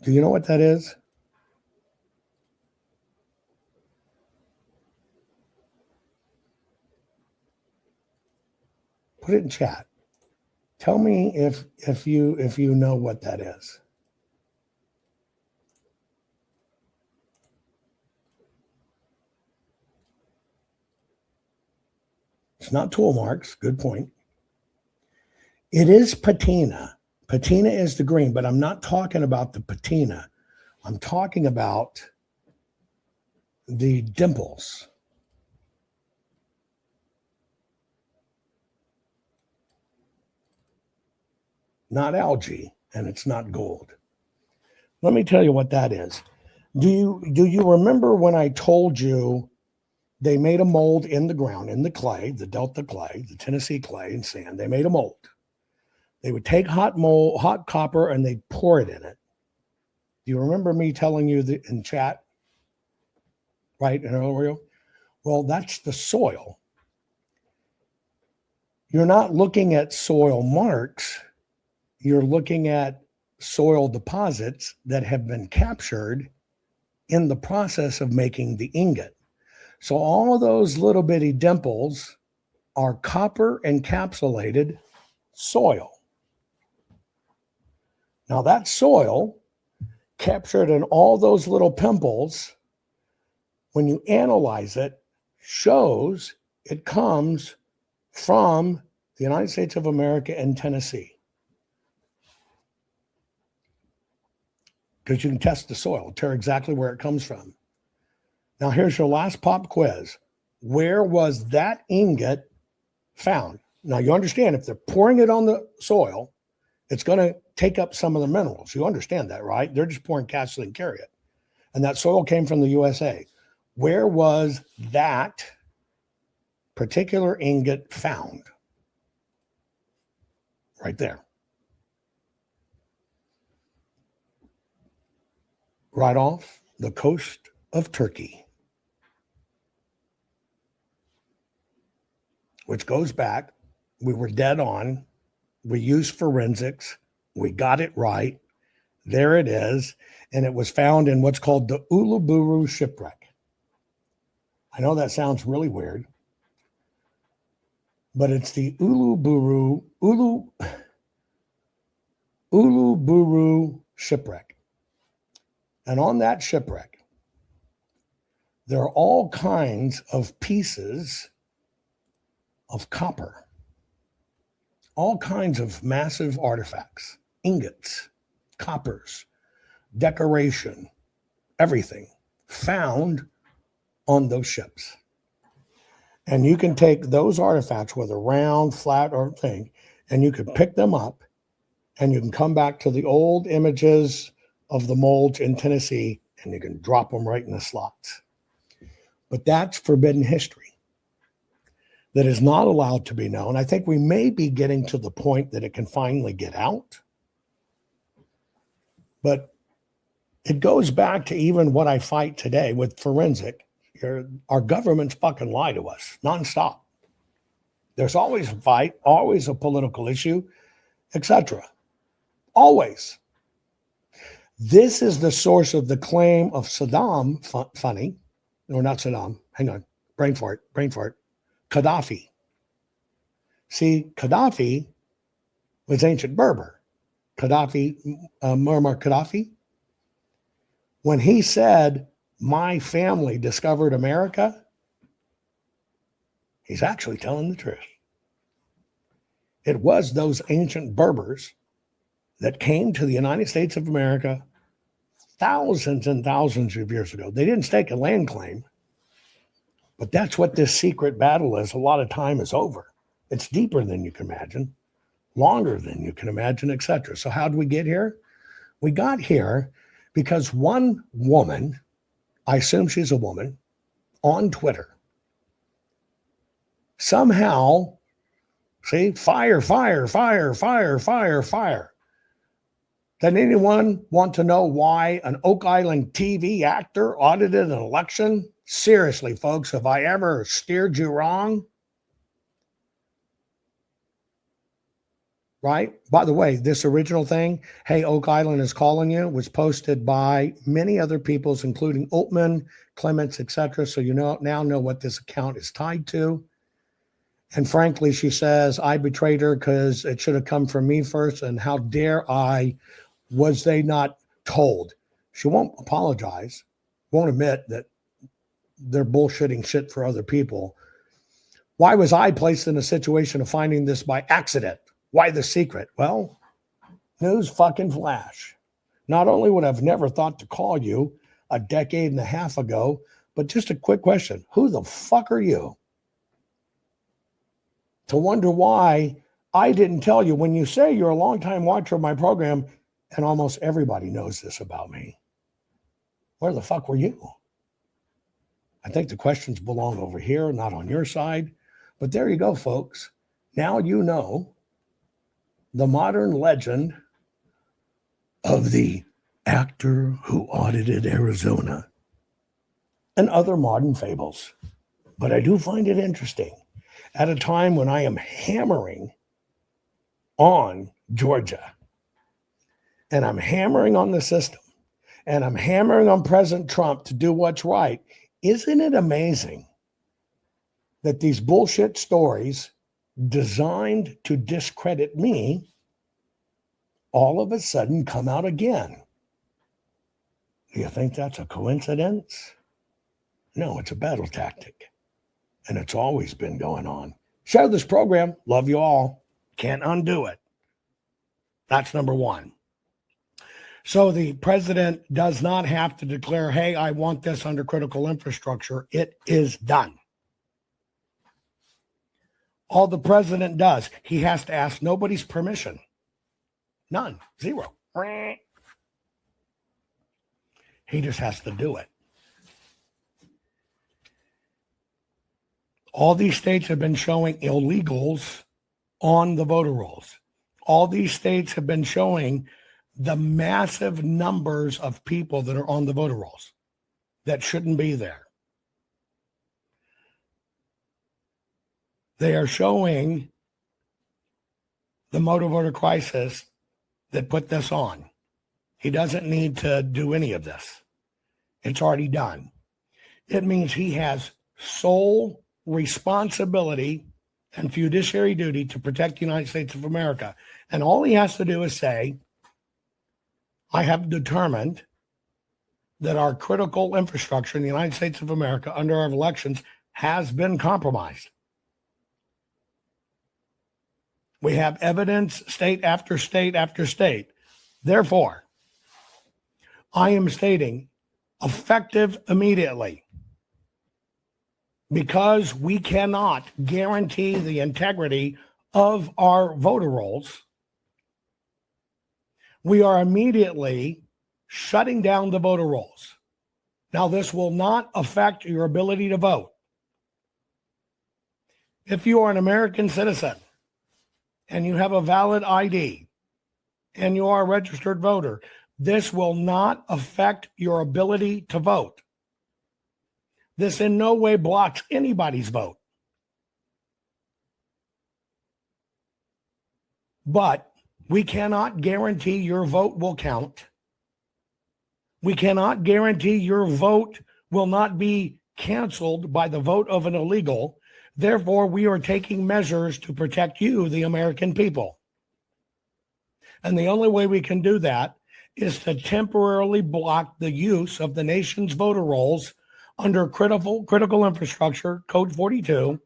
Do you know what that is? Put it in chat. Tell me if you know what that is. It's not tool marks. Good point. It is patina. Patina is the green, but I'm not talking about the patina. I'm talking about the dimples. Not algae, and it's not gold. Let me tell you what that is. Do you remember when I told you they made a mold in the ground, in the clay, the Delta clay, the Tennessee clay and sand? They made a mold. They would take hot copper, and they'd pour it in it. Do you remember me telling you that in chat? Right, in Oreo? Well, that's the soil. You're not looking at soil marks. You're looking at soil deposits that have been captured in the process of making the ingot. So all of those little bitty dimples are copper encapsulated soil. Now that soil captured in all those little pimples, when you analyze it, shows it comes from the United States of America and Tennessee. Because you can test the soil, tell exactly where it comes from. Now here's your last pop quiz. Where was that ingot found? Now you understand, if they're pouring it on the soil, it's going to take up some of the minerals. You understand that, right? They're just pouring calcium and carry it. And that soil came from the USA. Where was that particular ingot found? Right there. Right off the coast of Turkey. Which goes back, we were dead on. We used forensics. We got it right. There it is. And it was found in what's called the Uluburu shipwreck. I know that sounds really weird, but it's the Uluburu shipwreck. And on that shipwreck, there are all kinds of pieces of copper, all kinds of massive artifacts, ingots, coppers, decoration, everything found on those ships. And you can take those artifacts, whether round, flat, or thing, and you can pick them up, and you can come back to the old images of the molds in Tennessee, and you can drop them right in the slots. But that's forbidden history that is not allowed to be known. I think we may be getting to the point that it can finally get out. But it goes back to even what I fight today with forensic. Our governments fucking lie to us nonstop. There's always a fight, always a political issue, etc. Always. This is the source of the claim of Saddam, funny, or not Saddam, hang on, brain fart, Gaddafi. See, Gaddafi was ancient Berber. Muammar Gaddafi, when he said, my family discovered America, he's actually telling the truth. It was those ancient Berbers that came to the United States of America thousands and thousands of years ago. They didn't stake a land claim, but that's what this secret battle is. A lot of time is over. It's deeper than you can imagine, longer than you can imagine, etc. So how did we get here? We got here because one woman, I assume she's a woman, on Twitter, somehow, see, fire, fire, fire, fire, fire, fire. Does anyone want to know why an Oak Island TV actor audited an election? Seriously, folks, have I ever steered you wrong? Right? By the way, this original thing, hey, Oak Island is calling you, was posted by many other peoples, including Altman, Clements, etc. So you now know what this account is tied to. And frankly, she says, I betrayed her because it should have come from me first. And how dare I? Was they not told? She won't apologize, won't admit that they're bullshitting shit for other people. Why was I placed in a situation of finding this by accident? Why the secret? Well, news fucking flash. Not only would I've never thought to call you a decade and a half ago, but just a quick question. Who the fuck are you? To wonder why I didn't tell you. When you say you're a longtime watcher of my program, and almost everybody knows this about me, where the fuck were you? I think the questions belong over here, not on your side. But there you go, folks. Now you know the modern legend of the actor who audited Arizona and other modern fables. But I do find it interesting at a time when I am hammering on Georgia, and I'm hammering on the system, and I'm hammering on President Trump to do what's right. Isn't it amazing that these bullshit stories designed to discredit me all of a sudden come out again? Do you think that's a coincidence? No, it's a battle tactic. And it's always been going on. Share this program. Love you all. Can't undo it. That's number one. So the president does not have to declare, hey, I want this under critical infrastructure. It is done. All the president does, he has to ask nobody's permission. None. Zero. He just has to do it. All these states have been showing illegals on the voter rolls. All these states have been showing the massive numbers of people that are on the voter rolls that shouldn't be there. They are showing the motor voter crisis that put this on. He doesn't need to do any of this. It's already done. It means he has sole responsibility and fiduciary duty to protect the United States of America. And all he has to do is say, I have determined that our critical infrastructure in the United States of America under our elections has been compromised. We have evidence, state after state after state. Therefore, I am stating effective immediately, because we cannot guarantee the integrity of our voter rolls. We are immediately shutting down the voter rolls. Now, this will not affect your ability to vote. If you are an American citizen and you have a valid ID and you are a registered voter, this will not affect your ability to vote. This in no way blocks anybody's vote. But we cannot guarantee your vote will count. We cannot guarantee your vote will not be canceled by the vote of an illegal. Therefore, we are taking measures to protect you, the American people. And the only way we can do that is to temporarily block the use of the nation's voter rolls under critical infrastructure, Code 42,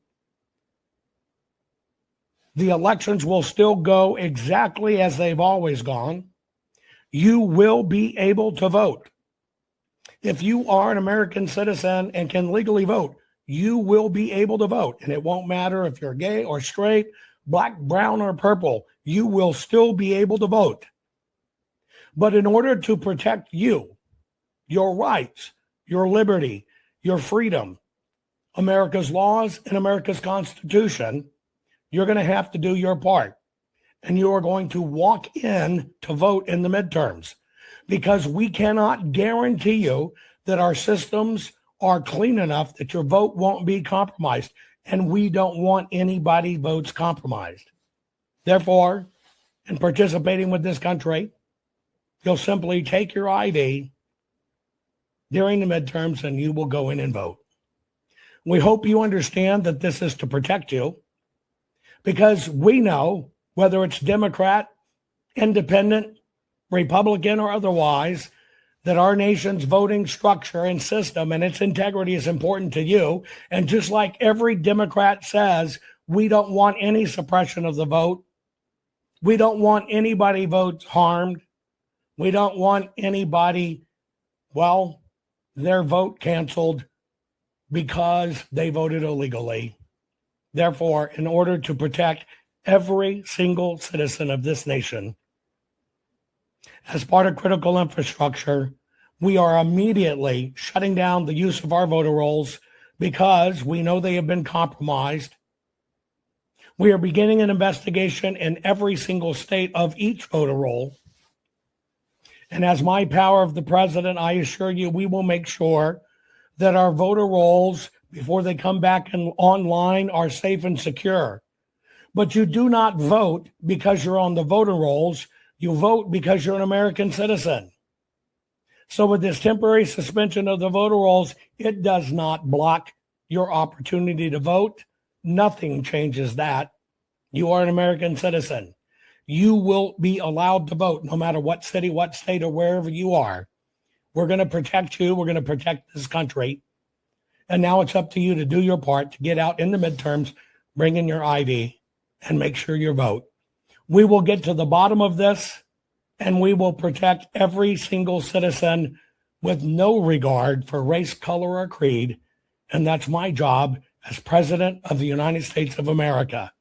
The elections will still go exactly as they've always gone. You will be able to vote. If you are an American citizen and can legally vote, you will be able to vote. And it won't matter if you're gay or straight, black, brown, or purple, you will still be able to vote. But in order to protect you, your rights, your liberty, your freedom, America's laws, and America's Constitution, you're going to have to do your part. And you are going to walk in to vote in the midterms, because we cannot guarantee you that our systems are clean enough that your vote won't be compromised. And we don't want anybody's votes compromised. Therefore, in participating with this country, you'll simply take your ID during the midterms and you will go in and vote. We hope you understand that this is to protect you, because we know, whether it's Democrat, Independent, Republican, or otherwise, that our nation's voting structure and system and its integrity is important to you. And just like every Democrat says, we don't want any suppression of the vote. We don't want anybody votes harmed. We don't want anybody, well, their vote canceled because they voted illegally. Therefore, in order to protect every single citizen of this nation, as part of critical infrastructure, we are immediately shutting down the use of our voter rolls because we know they have been compromised. We are beginning an investigation in every single state of each voter roll. And as my power of the president, I assure you, we will make sure that our voter rolls, before they come back and online, are safe and secure. But you do not vote because you're on the voter rolls. You vote because you're an American citizen. So with this temporary suspension of the voter rolls, it does not block your opportunity to vote. Nothing changes that. You are an American citizen. You will be allowed to vote no matter what city, what state, or wherever you are. We're going to protect you. We're going to protect this country. And now it's up to you to do your part, to get out in the midterms, bring in your ID, and make sure you vote. We will get to the bottom of this, and we will protect every single citizen with no regard for race, color, or creed. And that's my job as President of the United States of America.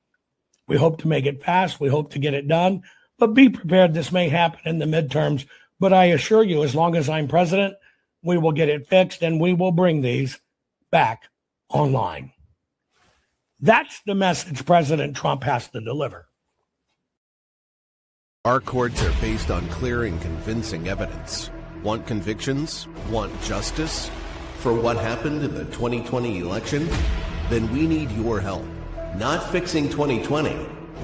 We hope to make it fast. We hope to get it done. But be prepared. This may happen in the midterms. But I assure you, as long as I'm president, we will get it fixed and we will bring these back online. That's the message President Trump has to deliver. Our courts are based on clear and convincing evidence. Want convictions? Want justice? For what happened in the 2020 election? Then we need your help. Not fixing 2020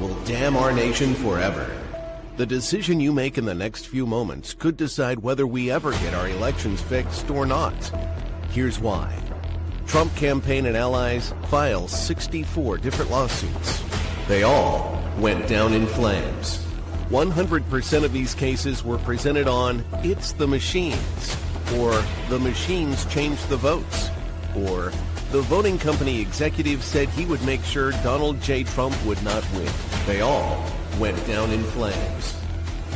will damn our nation forever. The decision you make in the next few moments could decide whether we ever get our elections fixed or not. Here's why. Trump campaign and allies filed 64 different lawsuits. They all went down in flames. 100% of these cases were presented on "It's the machines," or "The machines changed the votes," or "The voting company executive said he would make sure Donald J. Trump would not win." They all went down in flames.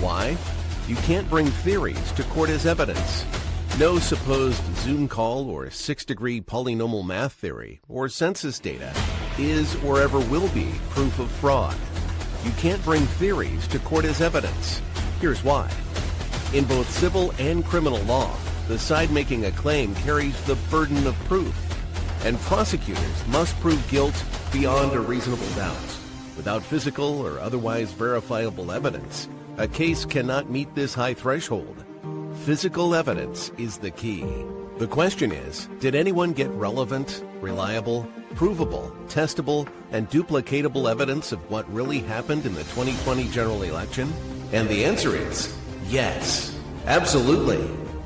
Why? You can't bring theories to court as evidence. No supposed Zoom call or six-degree polynomial math theory or census data is or ever will be proof of fraud. You can't bring theories to court as evidence. Here's why. In both civil and criminal law, the side making a claim carries the burden of proof, and prosecutors must prove guilt beyond a reasonable doubt. Without physical or otherwise verifiable evidence, a case cannot meet this high threshold. Physical evidence is the key. The question is, did anyone get relevant, reliable, provable, testable, and duplicatable evidence of what really happened in the 2020 general election? And the answer is yes, absolutely.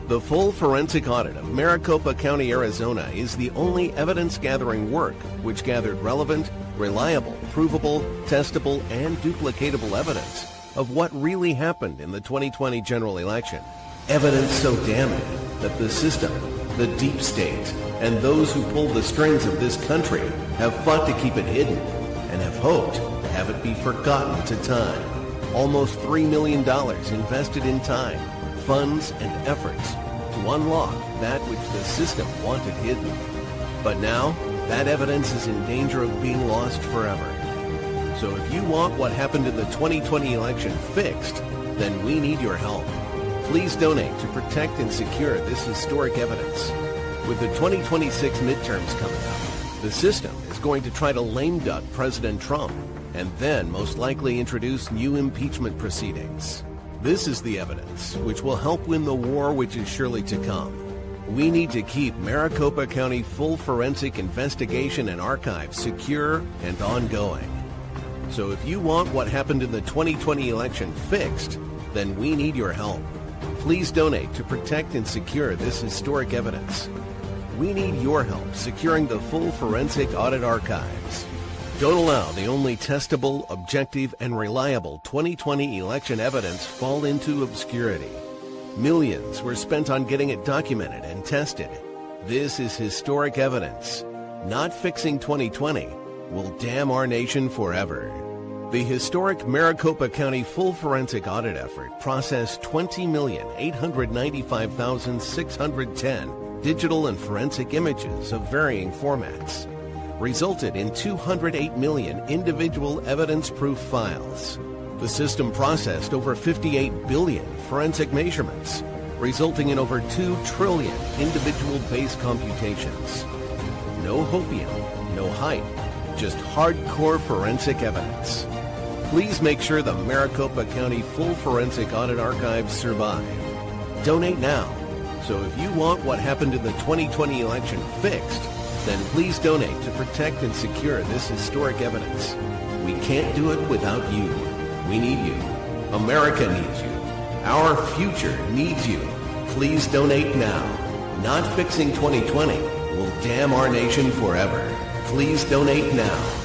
The full forensic audit of Maricopa County, Arizona is the only evidence-gathering work which gathered relevant, reliable, provable, testable, and duplicatable evidence of what really happened in the 2020 general election. Evidence so damning that the system, the deep state, and those who pull the strings of this country have fought to keep it hidden and have hoped have it be forgotten to time. Almost $3 million invested in time, funds, and efforts to unlock that which the system wanted hidden. But now, that evidence is in danger of being lost forever. So if you want what happened in the 2020 election fixed, then we need your help. Please donate to protect and secure this historic evidence. With the 2026 midterms coming up, the system is going to try to lame duck President Trump and then most likely introduce new impeachment proceedings. This is the evidence which will help win the war which is surely to come. We need to keep Maricopa County full forensic investigation and archive secure and ongoing. So if you want what happened in the 2020 election fixed, then we need your help. Please donate to protect and secure this historic evidence. We need your help securing the full forensic audit archives. Don't allow the only testable, objective, and reliable 2020 election evidence fall into obscurity. Millions were spent on getting it documented and tested. This is historic evidence. Not fixing 2020 will damn our nation forever. The historic Maricopa County full forensic audit effort processed 20,895,610 digital and forensic images of varying formats, resulted in 208 million individual evidence-proof files. The system processed over 58 billion forensic measurements, resulting in over 2 trillion individual base computations. No hopium, no hype, just hardcore forensic evidence. Please make sure the Maricopa County full forensic audit archives survive. Donate now. So if you want what happened in the 2020 election fixed, then please donate to protect and secure this historic evidence. We can't do it without you. We need you. America needs you. Our future needs you. Please donate now. Not fixing 2020 will damn our nation forever. Please donate now.